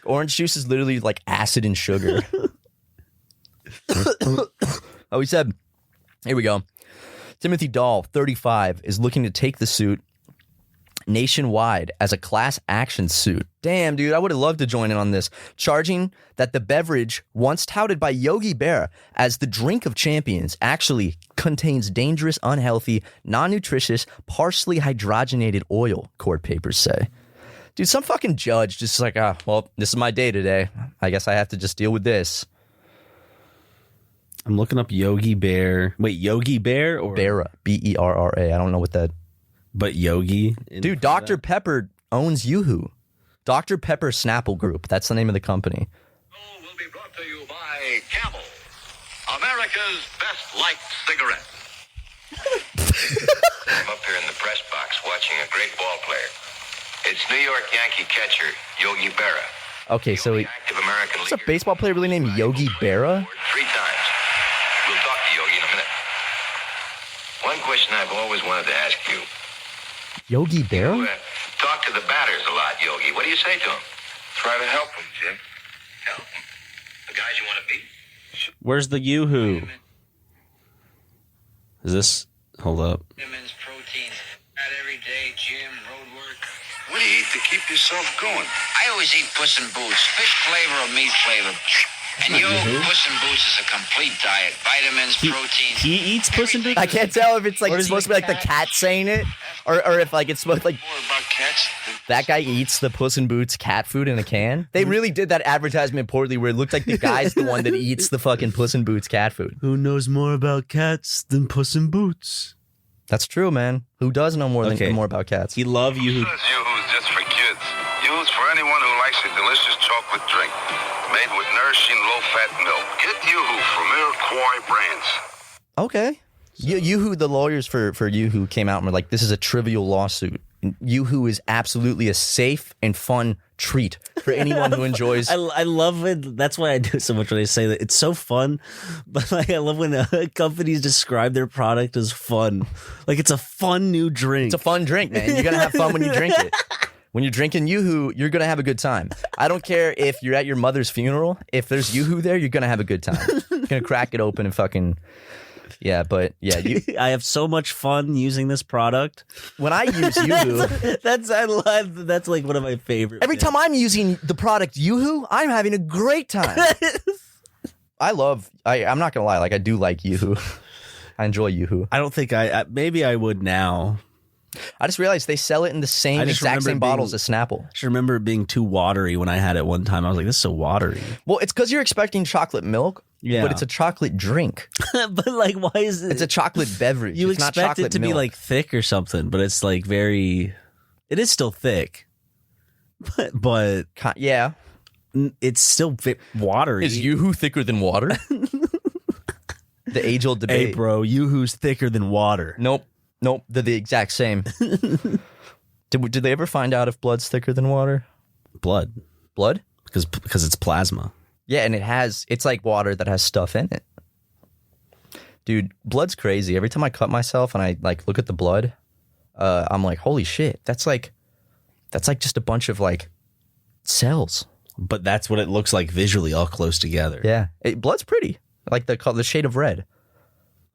[SPEAKER 4] Orange juice is literally like acid and sugar. Oh, he said, here we go. Timothy Dahl, 35, is looking to take the suit nationwide as a class action suit. Damn, dude, I would have loved to join in on this. Charging that the beverage, once touted by Yogi Berra as the drink of champions, actually contains dangerous, unhealthy, non-nutritious, partially hydrogenated oil, court papers say. Dude, some fucking judge just like, well, this is my day today. I guess I have to just deal with this.
[SPEAKER 3] I'm looking up Yogi Bear. Wait, Yogi Bear or
[SPEAKER 4] Berra, B-E-R-R-A. I don't know what that.
[SPEAKER 3] But Yogi,
[SPEAKER 4] Dude, Dr. Pepper owns Yoo-hoo. Dr. Pepper Snapple Group. That's the name of the company.
[SPEAKER 5] Will be brought to you by Camel, America's best-liked cigarette. I'm up here in the press box watching a great ball player. It's New York Yankee catcher Yogi Berra.
[SPEAKER 4] Okay, so
[SPEAKER 5] Active American
[SPEAKER 4] what's a
[SPEAKER 5] leaguer.
[SPEAKER 4] baseball player really named Yogi Berra?
[SPEAKER 5] 3 times. We'll talk to Yogi in a minute. One question I've always wanted to ask you.
[SPEAKER 4] Yogi
[SPEAKER 5] You
[SPEAKER 4] Berra?
[SPEAKER 5] talk to the batters a lot, Yogi. What do you say to them? Try to help them, Jim. Help them? The guys you want to beat?
[SPEAKER 3] where's the Yoo-hoo? Is this? Hold up.
[SPEAKER 6] Vitamins, proteins, not every day, gym, road work.
[SPEAKER 5] What do you eat to keep yourself going?
[SPEAKER 6] I always eat Puss in Boots, fish flavor or meat flavor. And Puss in Boots is a complete diet. Vitamins, proteins.
[SPEAKER 3] He eats Puss in Boots?
[SPEAKER 4] I can't tell if it's like
[SPEAKER 3] Or is
[SPEAKER 4] supposed
[SPEAKER 3] he
[SPEAKER 4] to be like the cat saying it, or if like it's supposed like
[SPEAKER 5] More about cats than
[SPEAKER 4] that guy eats the Puss in Boots cat food in a can. They really did that advertisement poorly, where it looked like the guy's the one that eats the fucking Puss in Boots cat food.
[SPEAKER 1] Who knows more about cats than Puss in Boots?
[SPEAKER 4] That's true, man. Who does know more about cats?
[SPEAKER 3] He love Yoo-hoo.
[SPEAKER 7] Yoo-hoo's just for kids. Yoo-hoo's for anyone who likes a delicious chocolate drink made with nourishing low-fat milk. Get Yoo-hoo from Iroquois brands.
[SPEAKER 4] Okay. Yoo-hoo, the lawyers for Yoo-hoo came out and were like, this is a trivial lawsuit. Yoo-hoo is absolutely a safe and fun treat for anyone who enjoys.
[SPEAKER 3] I love it. That's why I do it so much when I say that. It's so fun. But like, I love when companies describe their product as fun. Like, it's a fun new drink.
[SPEAKER 4] It's a fun drink, man. You're going to have fun when you drink it. When you're drinking Yoo-hoo, you're going to have a good time. I don't care if you're at your mother's funeral. If there's Yoo-hoo there, you're going to have a good time. gonna crack it open and fucking. Yeah, but yeah,
[SPEAKER 3] I have so much fun using this product.
[SPEAKER 4] when I use Yoo-Hoo,
[SPEAKER 3] That's like one of my favorite.
[SPEAKER 4] every time I'm using the product Yoo-Hoo, I'm having a great time. I'm not gonna lie, like I do like Yoo-Hoo. I enjoy Yoo-Hoo.
[SPEAKER 3] I don't think maybe I would now.
[SPEAKER 4] I just realized they sell it in the same exact same bottles as Snapple.
[SPEAKER 3] I just remember it being too watery when I had it one time. I was like, this is so watery.
[SPEAKER 4] Well, it's because you're expecting chocolate milk,
[SPEAKER 3] Yeah.
[SPEAKER 4] but it's a chocolate drink.
[SPEAKER 3] But like, why is it?
[SPEAKER 4] It's a chocolate beverage.
[SPEAKER 3] You
[SPEAKER 4] it's not
[SPEAKER 3] expect
[SPEAKER 4] chocolate
[SPEAKER 3] it to be
[SPEAKER 4] milk.
[SPEAKER 3] like thick or something, but it's like very. It is still thick, but
[SPEAKER 4] Yeah.
[SPEAKER 3] it's still watery.
[SPEAKER 4] Is Yoo-Hoo thicker than water? The age-old debate.
[SPEAKER 3] Hey, bro, Yoo-Hoo's thicker than water.
[SPEAKER 4] Nope. They're the exact same. Did they ever find out if blood's thicker than water?
[SPEAKER 3] Blood,
[SPEAKER 4] Blood?
[SPEAKER 3] because it's plasma.
[SPEAKER 4] Yeah, and it's like water that has stuff in it. Dude, blood's crazy. Every time I cut myself and I like look at the blood, I'm like, holy shit, that's like just a bunch of like cells.
[SPEAKER 3] But that's what it looks like visually, all close together.
[SPEAKER 4] Yeah, blood's pretty. I like the shade of red.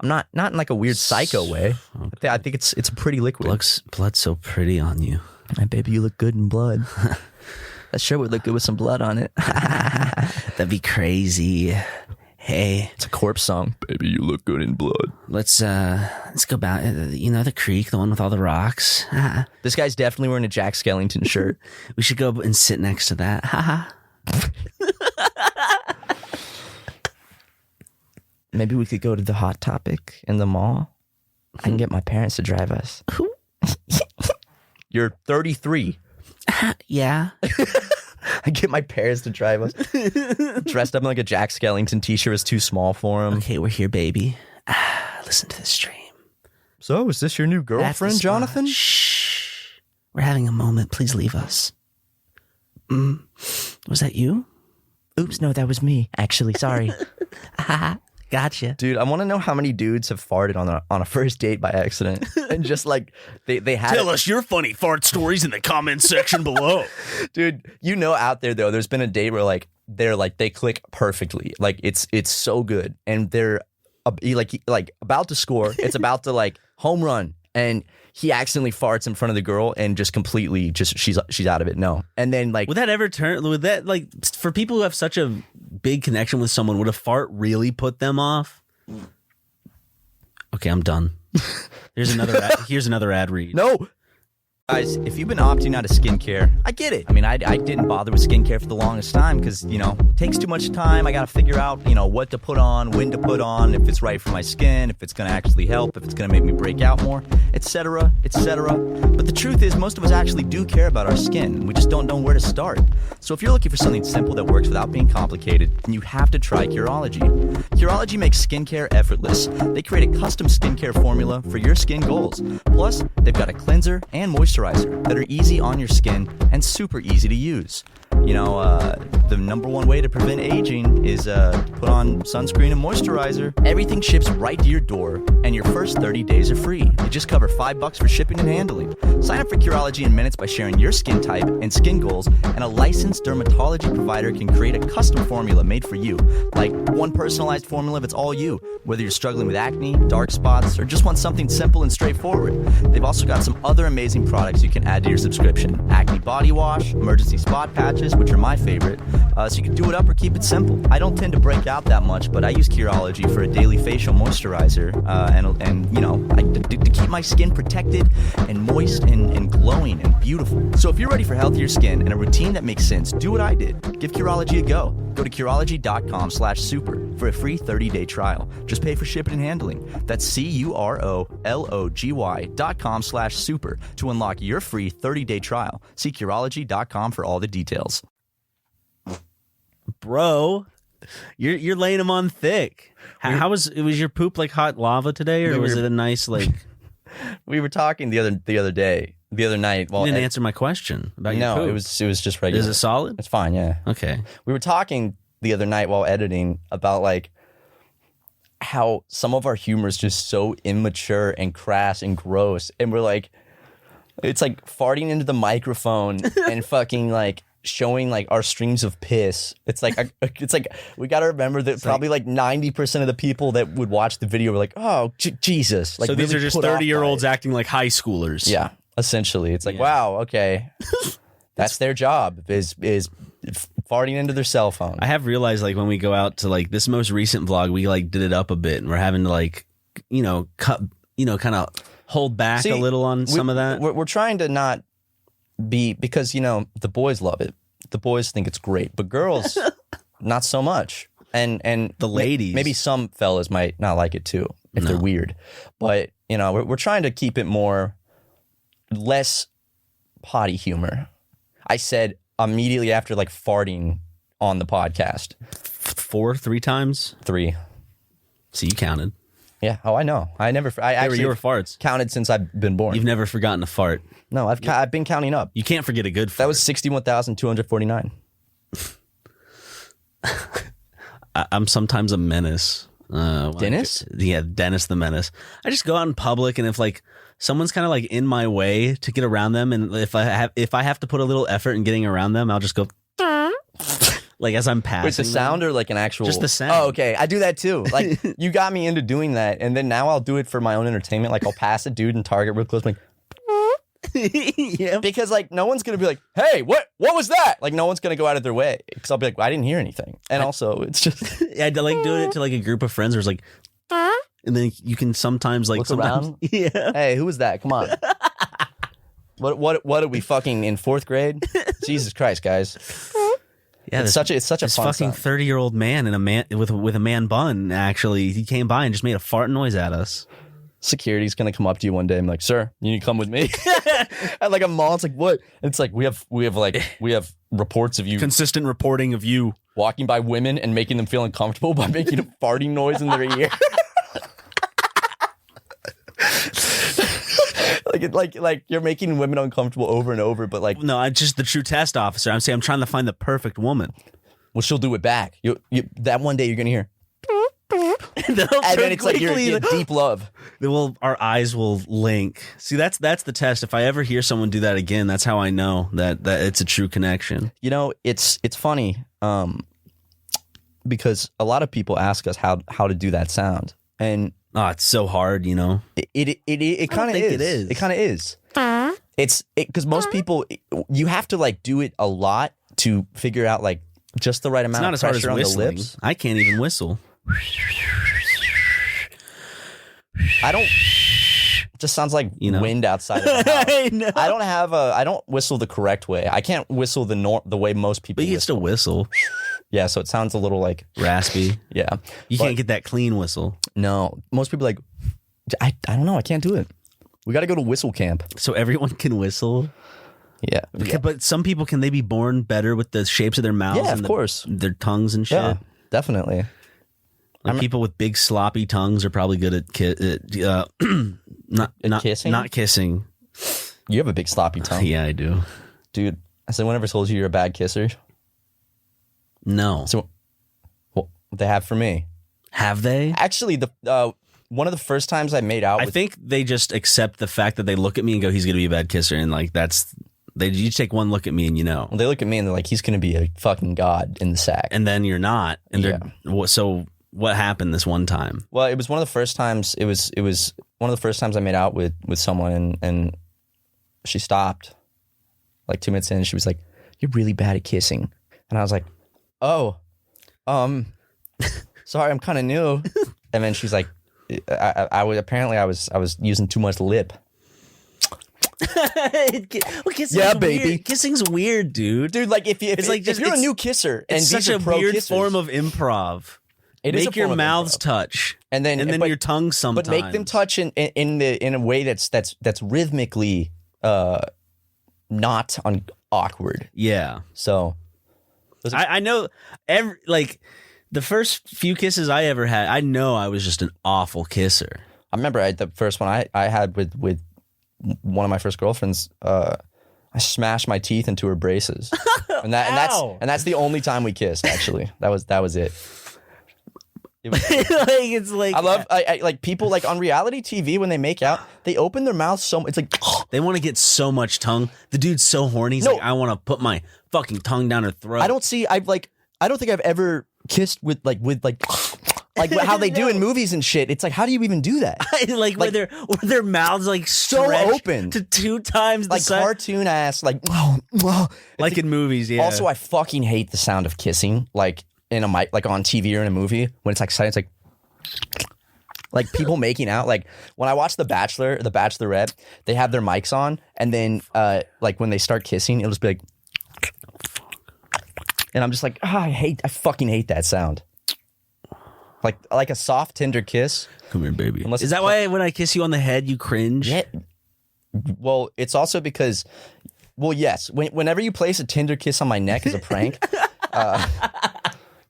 [SPEAKER 4] I'm not in like a weird psycho way. Okay. I think it's a pretty liquid.
[SPEAKER 3] Blood's so pretty on you.
[SPEAKER 4] Hey, baby, you look good in blood. That shirt would look good with some blood on it.
[SPEAKER 3] That'd be crazy. Hey,
[SPEAKER 4] it's a corpse song. Baby, you look good in blood.
[SPEAKER 3] Let's go back. The creek, the one with all the rocks.
[SPEAKER 4] This guy's definitely wearing a Jack Skellington shirt.
[SPEAKER 3] We should go and sit next to that.
[SPEAKER 4] Maybe we could go to the Hot Topic in the mall. I can get my parents to drive us. You're 33.
[SPEAKER 3] Yeah.
[SPEAKER 4] I get my parents to drive us. Dressed up in like a Jack Skellington t-shirt is too small for him.
[SPEAKER 3] Okay, we're here, baby. Listen to the stream.
[SPEAKER 4] So, is this your new girlfriend, Jonathan?
[SPEAKER 3] Shh. We're having a moment. Please leave us. Was that you?
[SPEAKER 4] Oops, no, that was me. Actually, sorry.
[SPEAKER 3] Gotcha.
[SPEAKER 4] Dude, I want to know how many dudes have farted on a first date by accident. And just like, they had
[SPEAKER 1] Tell us your funny fart stories in the comments section below.
[SPEAKER 4] Dude, out there though, there's been a date where they click perfectly. Like it's so good, and they're like about to score. It's about to like home run, and he accidentally farts in front of the girl, and just completely she's out of it. No, and then like
[SPEAKER 3] would that like for people who have such a big connection with someone, would a fart really put them off? Okay, I'm done. Here's another ad read.
[SPEAKER 4] No. Guys, if you've been opting out of skincare, I get it. I mean, I didn't bother with skincare for the longest time because, it takes too much time. I got to figure out, what to put on, when to put on, if it's right for my skin, if it's going to actually help, if it's going to make me break out more, etc., etc. But the truth is, most of us actually do care about our skin. We just don't know where to start. So if you're looking for something simple that works without being complicated, then you have to try Curology. Curology makes skincare effortless. They create a custom skincare formula for your skin goals. Plus, they've got a cleanser and moisturizer that are easy on your skin and super easy to use. The number one way to prevent aging is put on sunscreen and moisturizer. Everything ships right to your door, and your first 30 days are free. You just cover $5 for shipping and handling. Sign up for Curology in minutes by sharing your skin type and skin goals, and a licensed dermatology provider can create a custom formula made for you. Like one personalized formula that's all you, whether you're struggling with acne, dark spots, or just want something simple and straightforward. They've also got some other amazing products you can add to your subscription. Acne body wash, emergency spot patches, which are my favorite, so you can do it up or keep it simple. I don't tend to break out that much, but I use Curology for a daily facial moisturizer, to keep my skin protected and moist and glowing and beautiful. So if you're ready for healthier skin and a routine that makes sense, do what I did. Give Curology a go. Go to Curology.com/super for a free 30-day trial. Just pay for shipping and handling. That's CUROLOGY.com/super to unlock your free 30-day trial. See Curology.com for all the details.
[SPEAKER 3] Bro, you're laying them on thick. How was your poop like hot lava today, or was it a nice like?
[SPEAKER 4] We were talking the other night.
[SPEAKER 3] You didn't answer my question about your poop.
[SPEAKER 4] No, it was just regular.
[SPEAKER 3] Is it solid?
[SPEAKER 4] It's fine. Yeah.
[SPEAKER 3] Okay.
[SPEAKER 4] We were talking the other night while editing about like how some of our humor is just so immature and crass and gross, and we're like, it's like farting into the microphone and fucking like showing like our streams of piss. It's like we got to remember that probably like 90% of the people that would watch the video were like, oh Jesus. Like,
[SPEAKER 3] so these
[SPEAKER 4] really
[SPEAKER 3] are just
[SPEAKER 4] put off
[SPEAKER 3] 30-year-olds
[SPEAKER 4] by it.
[SPEAKER 3] acting like high schoolers.
[SPEAKER 4] Yeah, essentially. It's like, wow, okay. That's their job is farting into their cell phone.
[SPEAKER 3] I have realized like when we go out to like this most recent vlog, we like did it up a bit and we're having to like, cut, kind of hold back a little on some of that.
[SPEAKER 4] We're trying to not be, because, the boys love it. The boys think it's great, but girls, not so much. And
[SPEAKER 3] the ladies.
[SPEAKER 4] Maybe some fellas might not like it too, if they're weird. But, we're trying to keep it less potty humor. I said immediately after like farting on the podcast.
[SPEAKER 3] 3 times?
[SPEAKER 4] 3.
[SPEAKER 3] So you counted.
[SPEAKER 4] Yeah. Oh, I know. I actually
[SPEAKER 3] your farts.
[SPEAKER 4] Counted since I've been born.
[SPEAKER 3] You've never forgotten a fart.
[SPEAKER 4] No, I've been counting up.
[SPEAKER 3] You can't forget a good fart.
[SPEAKER 4] That was 61,249.
[SPEAKER 3] I'm sometimes a menace.
[SPEAKER 4] Dennis?
[SPEAKER 3] Dennis the Menace. I just go out in public, and if like someone's kind of like in my way to get around them, and if I have to put a little effort in getting around them, I'll just go like as I'm passing.
[SPEAKER 4] Wait, the sound or like an actual?
[SPEAKER 3] Just the sound.
[SPEAKER 4] Oh, okay. I do that too. Like you got me into doing that, and then now I'll do it for my own entertainment. Like I'll pass a dude in Target real close, like.
[SPEAKER 3] Yeah.
[SPEAKER 4] Because like no one's gonna be like, hey, what was that? Like no one's gonna go out of their way, because I'll be like, well, I didn't hear anything, and also it's just
[SPEAKER 3] I like doing it to like a group of friends where it's like, and then you can sometimes like
[SPEAKER 4] look around.
[SPEAKER 3] Yeah.
[SPEAKER 4] Hey, who was that? Come on. What are we fucking in 4th grade? Jesus Christ, guys.
[SPEAKER 3] Yeah,
[SPEAKER 4] it's such a
[SPEAKER 3] this
[SPEAKER 4] fun
[SPEAKER 3] fucking
[SPEAKER 4] song.
[SPEAKER 3] 30-year-old man with a man bun. Actually, he came by and just made a fart noise at us.
[SPEAKER 4] Security's gonna come up to you one day and be like, sir, you need to come with me. At like a mall, it's like, what? And it's like we have reports of you
[SPEAKER 3] Consistent reporting of you.
[SPEAKER 4] walking by women and making them feel uncomfortable by making a farting noise in their ear. like you're making women uncomfortable over and over, but like,
[SPEAKER 3] No, I'm just the true test officer. I'm saying I'm trying to find the perfect woman.
[SPEAKER 4] well, she'll do it back. You that one day you're gonna hear,
[SPEAKER 3] And
[SPEAKER 4] then it's like you're deep love.
[SPEAKER 3] Well, our eyes will link. See, that's the test. If I ever hear someone do that again, that's how I know that it's a true connection.
[SPEAKER 4] It's funny, because a lot of people ask us how to do that sound, and
[SPEAKER 3] Oh, it's so hard,
[SPEAKER 4] it kind of is.
[SPEAKER 3] it is.
[SPEAKER 4] It kind of is. It's because most people, you have to like do it a lot to figure out like just the right
[SPEAKER 3] It's
[SPEAKER 4] amount
[SPEAKER 3] not
[SPEAKER 4] of
[SPEAKER 3] as hard as
[SPEAKER 4] pressure on the
[SPEAKER 3] whistling.
[SPEAKER 4] lips.
[SPEAKER 3] I can't even whistle.
[SPEAKER 4] I don't. It just sounds like wind outside of the house.
[SPEAKER 3] I know.
[SPEAKER 4] I don't whistle the correct way. I can't whistle the way most people
[SPEAKER 3] But you can
[SPEAKER 4] whistle.
[SPEAKER 3] still whistle.
[SPEAKER 4] Yeah, so it sounds a little like
[SPEAKER 3] Raspy.
[SPEAKER 4] yeah.
[SPEAKER 3] You
[SPEAKER 4] But
[SPEAKER 3] can't get that clean whistle.
[SPEAKER 4] no. Most people like I don't know. I can't do it. We got to go to whistle camp.
[SPEAKER 3] So everyone can whistle.
[SPEAKER 4] Yeah.
[SPEAKER 3] But some people, can they be born better with the shapes of their mouths?
[SPEAKER 4] Yeah,
[SPEAKER 3] and
[SPEAKER 4] of course.
[SPEAKER 3] Their tongues and shit.
[SPEAKER 4] Yeah, definitely.
[SPEAKER 3] Like people with big sloppy tongues are probably good at not
[SPEAKER 4] kissing?
[SPEAKER 3] Not kissing.
[SPEAKER 4] You have a big sloppy tongue.
[SPEAKER 3] Yeah, I do.
[SPEAKER 4] Dude, has anyone ever told you you're a bad kisser?
[SPEAKER 3] No.
[SPEAKER 4] So, well, they have for me.
[SPEAKER 3] Have they?
[SPEAKER 4] Actually, the one of the first times I made out
[SPEAKER 3] I
[SPEAKER 4] with...
[SPEAKER 3] think they just accept the fact that they look at me and go, he's going to be a bad kisser. And like, you take one look at me and you know.
[SPEAKER 4] They look at me and they're like, he's going to be a fucking god in the sack.
[SPEAKER 3] And then you're not. And so what happened this one time?
[SPEAKER 4] Well, it was one of the first times. It was one of the first times I made out with someone, and she stopped like 2 minutes in. And she was like, "You're really bad at kissing," and I was like, "Oh, sorry, I'm kind of new." And then she's like, "I was using too much lip."
[SPEAKER 3] Yeah, baby. Kissing's weird, dude.
[SPEAKER 4] Dude, like if you're a new kisser and
[SPEAKER 3] it's
[SPEAKER 4] these
[SPEAKER 3] such
[SPEAKER 4] are
[SPEAKER 3] a
[SPEAKER 4] pro
[SPEAKER 3] weird
[SPEAKER 4] kissers,
[SPEAKER 3] form of improv.
[SPEAKER 4] It is a
[SPEAKER 3] Make your
[SPEAKER 4] form of
[SPEAKER 3] mouths
[SPEAKER 4] improv.
[SPEAKER 3] touch,
[SPEAKER 4] and then
[SPEAKER 3] your tongue sometimes.
[SPEAKER 4] But make them touch in a way that's rhythmically not awkward.
[SPEAKER 3] Yeah.
[SPEAKER 4] So
[SPEAKER 3] I know the first few kisses I ever had, I know I was just an awful kisser.
[SPEAKER 4] I remember the first one I had with one of my first girlfriends. I smashed my teeth into her braces, and that's the only time we kissed. Actually, that was it.
[SPEAKER 3] It's like
[SPEAKER 4] I love I like people like on reality TV when they make out, they open their mouth so much. It's like
[SPEAKER 3] they want to get so much tongue. The dude's so horny. He's like, I want to put my fucking tongue down her throat.
[SPEAKER 4] I don't think I've ever kissed with how they do in movies and shit. It's like, how do you even do that?
[SPEAKER 3] like where their mouths like
[SPEAKER 4] so open
[SPEAKER 3] to 2 times the
[SPEAKER 4] like
[SPEAKER 3] size.
[SPEAKER 4] cartoon ass, like
[SPEAKER 3] in movies. Yeah.
[SPEAKER 4] Also, I fucking hate the sound of kissing, like in a mic, like on TV or in a movie when it's like silent. It's like people making out. Like when I watch The Bachelor, The Bachelorette, they have their mics on, and then like when they start kissing, it'll just be like, and I'm just like, I fucking hate that sound. Like a soft, tender kiss.
[SPEAKER 3] Come here, baby.
[SPEAKER 4] Unless
[SPEAKER 3] Is that why when I kiss you on the head, you cringe?
[SPEAKER 4] Yeah. Well, it's also because, yes. Whenever you place a tender kiss on my neck as a prank,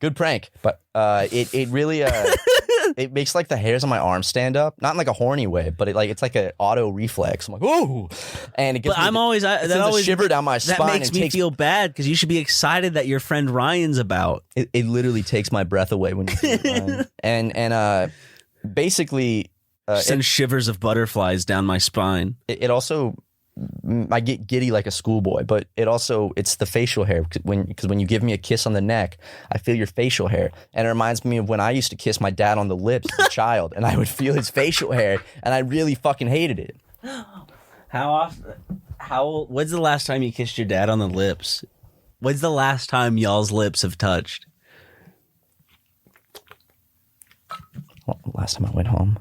[SPEAKER 4] good prank, but it really it makes like the hairs on my arm stand up, not in like a horny way, but it's like an auto reflex. I'm like, ooh, and it gives that always shiver down my spine.
[SPEAKER 3] That makes me feel bad because you should be excited that your friend Ryan's about.
[SPEAKER 4] It literally takes my breath away when you do it, and basically
[SPEAKER 3] sends shivers of butterflies down my spine.
[SPEAKER 4] It also. I get giddy like a schoolboy, but it's the facial hair because when you give me a kiss on the neck, I feel your facial hair, and it reminds me of when I used to kiss my dad on the lips as a child, and I would feel his facial hair, and I really fucking hated it.
[SPEAKER 3] How often? When's the last time you kissed your dad on the lips? When's the last time y'all's lips have touched?
[SPEAKER 4] Well, last time I went home.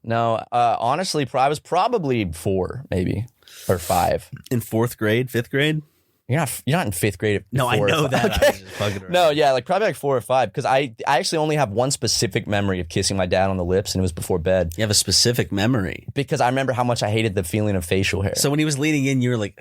[SPEAKER 4] No, honestly, I was probably 4, maybe. Or 5.
[SPEAKER 3] In 4th grade, 5th grade?
[SPEAKER 4] You're not in 5th grade.
[SPEAKER 3] No, I know that.
[SPEAKER 4] Okay.
[SPEAKER 3] I was just fucking around.
[SPEAKER 4] No, yeah, like probably like 4 or 5. Because I actually only have one specific memory of kissing my dad on the lips, and it was before bed.
[SPEAKER 3] You have a specific memory.
[SPEAKER 4] Because I remember how much I hated the feeling of facial hair.
[SPEAKER 3] So when he was leaning in, you were like...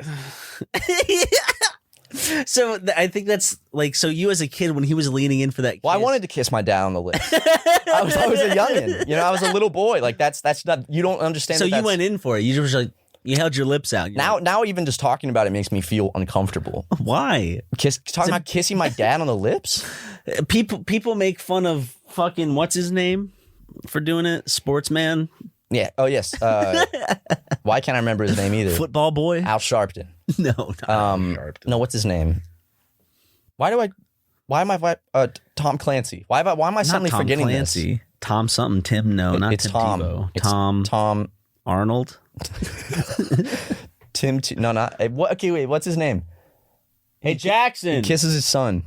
[SPEAKER 3] So I think that's like, so you as a kid, when he was leaning in for that kiss.
[SPEAKER 4] Well, I wanted to kiss my dad on the lips. I was a youngin'. I was a little boy. Like that's not, you don't understand.
[SPEAKER 3] So you went in for it. You just like, you held your lips out.
[SPEAKER 4] Now even just talking about it makes me feel uncomfortable.
[SPEAKER 3] Why?
[SPEAKER 4] Talking about kissing my dad on the lips?
[SPEAKER 3] People make fun of fucking, what's his name for doing it? Sportsman?
[SPEAKER 4] Yeah. Oh, yes. Why can't I remember his name either?
[SPEAKER 3] Football boy?
[SPEAKER 4] Al Sharpton.
[SPEAKER 3] No, not Al Sharpton.
[SPEAKER 4] No, what's his name? Why am I Tom Clancy? Why am I suddenly
[SPEAKER 3] Tom
[SPEAKER 4] forgetting
[SPEAKER 3] Clancy.
[SPEAKER 4] this?
[SPEAKER 3] Tom something. Tim, no, not
[SPEAKER 4] it's
[SPEAKER 3] Tim
[SPEAKER 4] Tom.
[SPEAKER 3] Tebow.
[SPEAKER 4] It's Tom
[SPEAKER 3] Arnold?
[SPEAKER 4] No, not what? Okay, wait. What's his name?
[SPEAKER 3] Hey, Jackson.
[SPEAKER 4] He kisses his son.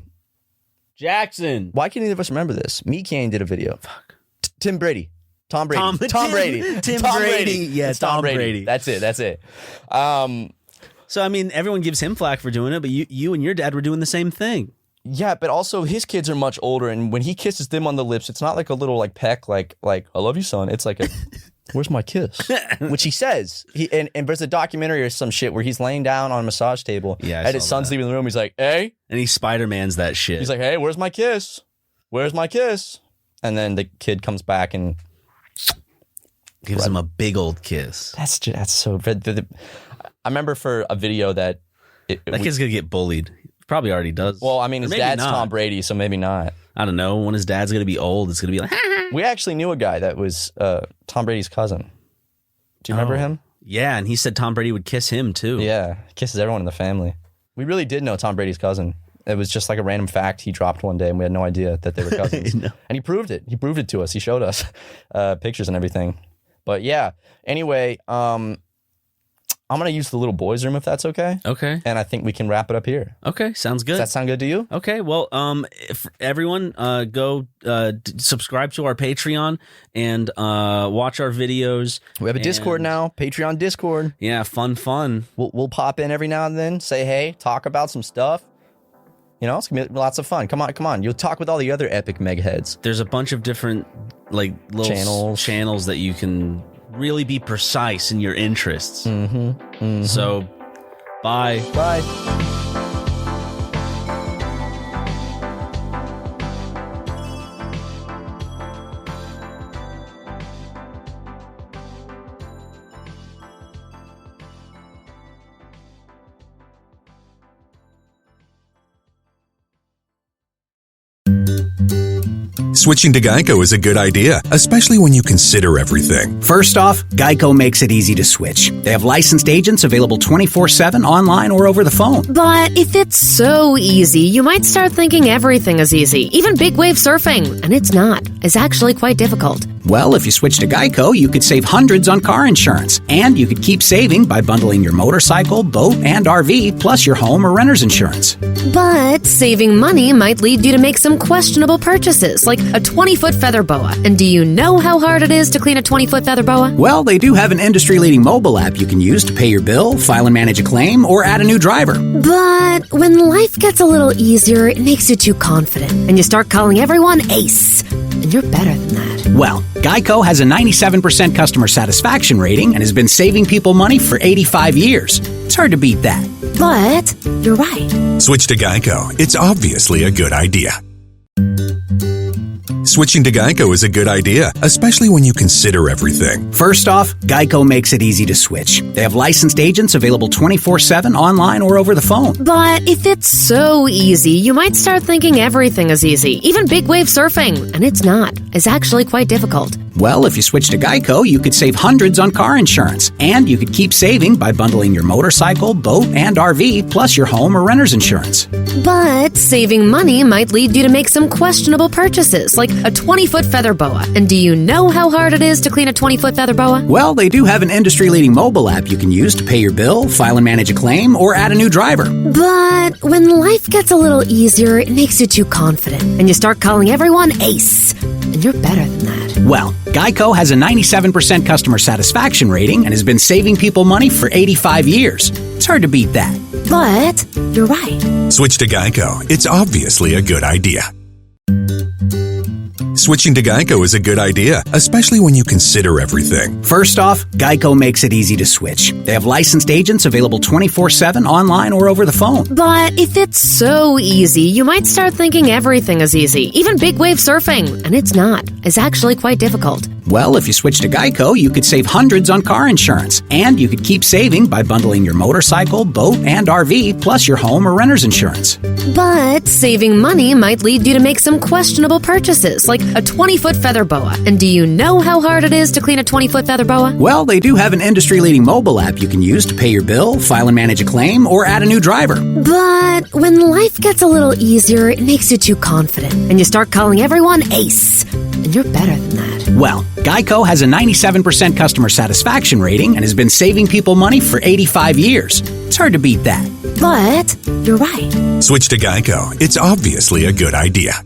[SPEAKER 3] Jackson.
[SPEAKER 4] Why can't any of us remember this? Me Kane did a video. Fuck. Tim Brady. Tom Brady.
[SPEAKER 3] Tom
[SPEAKER 4] Brady.
[SPEAKER 3] Tim
[SPEAKER 4] Tom
[SPEAKER 3] Brady. Yeah,
[SPEAKER 4] it's
[SPEAKER 3] Tom Brady.
[SPEAKER 4] That's it.
[SPEAKER 3] So, I mean, everyone gives him flack for doing it, but you and your dad were doing the same thing.
[SPEAKER 4] Yeah, but also his kids are much older, and when he kisses them on the lips, it's not like a little like peck, like I love you, son. It's like a where's my kiss? Which he says. And there's a documentary or some shit where he's laying down on a massage table.
[SPEAKER 3] Yeah,
[SPEAKER 4] and his son's leaving the room. He's like, hey.
[SPEAKER 3] And he Spider-Man's that shit.
[SPEAKER 4] He's like, hey, where's my kiss? Where's my kiss? And then the kid comes back and
[SPEAKER 3] gives him a big old kiss.
[SPEAKER 4] That's so. I remember for a video that
[SPEAKER 3] that kid's gonna get bullied. Probably already does.
[SPEAKER 4] Well, I mean, his dad's
[SPEAKER 3] not.
[SPEAKER 4] Tom Brady, so maybe not.
[SPEAKER 3] I don't know. When his dad's gonna be old, it's gonna be like.
[SPEAKER 4] We actually knew a guy that was Tom Brady's cousin. Do you remember him?
[SPEAKER 3] Yeah, and he said Tom Brady would kiss him too.
[SPEAKER 4] Yeah, kisses everyone in the family. We really did know Tom Brady's cousin. It was just like a random fact he dropped one day, and we had no idea that they were cousins. No. And he proved it. He proved it to us. He showed us pictures and everything. But yeah, anyway, I'm going to use the little boys' room if that's okay.
[SPEAKER 3] Okay.
[SPEAKER 4] And I think we can wrap it up here.
[SPEAKER 3] Okay, sounds good.
[SPEAKER 4] Does that sound good to you?
[SPEAKER 3] Okay, well, if everyone go subscribe to our Patreon and watch our videos.
[SPEAKER 4] We have a Discord now, Patreon Discord.
[SPEAKER 3] Yeah, fun.
[SPEAKER 4] We'll pop in every now and then, say hey, talk about some stuff. It's going to be lots of fun. Come on. You'll talk with all the other epic megaheads.
[SPEAKER 3] There's a bunch of different like little channels that you can really be precise in your interests. So, bye.
[SPEAKER 8] Switching to Geico is a good idea, especially when you consider everything.
[SPEAKER 9] First off, Geico makes it easy to switch. They have licensed agents available 24/7 online or over the phone.
[SPEAKER 10] But if it's so easy, you might start thinking everything is easy, even big wave surfing. And it's not. It's actually quite difficult.
[SPEAKER 9] Well, if you switch to Geico, you could save hundreds on car insurance. And you could keep saving by bundling your motorcycle, boat, and RV, plus your home or renter's insurance.
[SPEAKER 10] But saving money might lead you to make some questionable purchases, like a 20-foot feather boa. And do you know how hard it is to clean a 20-foot feather boa?
[SPEAKER 9] Well, they do have an industry-leading mobile app you can use to pay your bill, file and manage a claim, or add a new driver.
[SPEAKER 10] But when life gets a little easier, it makes you too confident. And you start calling everyone Ace. And you're better than that.
[SPEAKER 9] Well, Geico has a 97% customer satisfaction rating and has been saving people money for 85 years. It's hard to beat that.
[SPEAKER 10] But you're right.
[SPEAKER 8] Switch to Geico. It's obviously a good idea. Switching to Geico is a good idea, especially when you consider everything.
[SPEAKER 9] First off, Geico makes it easy to switch. They have licensed agents available 24/7 online or over the phone.
[SPEAKER 10] But if it's so easy, you might start thinking everything is easy, even big wave surfing. And it's not. It's actually quite difficult.
[SPEAKER 9] Well, if you switch to Geico, you could save hundreds on car insurance. And you could keep saving by bundling your motorcycle, boat, and RV, plus your home or renter's insurance.
[SPEAKER 10] But saving money might lead you to make some questionable purchases, like a 20-foot feather boa. And do you know how hard it is to clean a 20-foot feather boa?
[SPEAKER 9] Well, they do have an industry-leading mobile app you can use to pay your bill, file and manage a claim, or add a new driver.
[SPEAKER 10] But when life gets a little easier, it makes you too confident. And you start calling everyone Ace. And you're better than that.
[SPEAKER 9] Well, Geico has a 97% customer satisfaction rating and has been saving people money for 85 years. It's hard to beat that.
[SPEAKER 10] But you're right.
[SPEAKER 8] Switch to Geico. It's obviously a good idea. Switching to Geico is a good idea, especially when you consider everything.
[SPEAKER 9] First off, Geico makes it easy to switch. They have licensed agents available 24/7 online or over the phone.
[SPEAKER 10] But if it's so easy, you might start thinking everything is easy, even big wave surfing. And it's not. It's actually quite difficult.
[SPEAKER 9] Well, if you switch to Geico, you could save hundreds on car insurance. And you could keep saving by bundling your motorcycle, boat, and RV, plus your home or renter's insurance.
[SPEAKER 10] But saving money might lead you to make some questionable purchases, like a 20-foot feather boa. And do you know how hard it is to clean a 20-foot feather boa?
[SPEAKER 9] Well, they do have an industry-leading mobile app you can use to pay your bill, file and manage a claim, or add a new driver.
[SPEAKER 10] But when life gets a little easier, it makes you too confident. And you start calling everyone Ace. And you're better than that.
[SPEAKER 9] Well, Geico has a 97% customer satisfaction rating and has been saving people money for 85 years. It's hard to beat that.
[SPEAKER 10] But you're right.
[SPEAKER 8] Switch to Geico. It's obviously a good idea.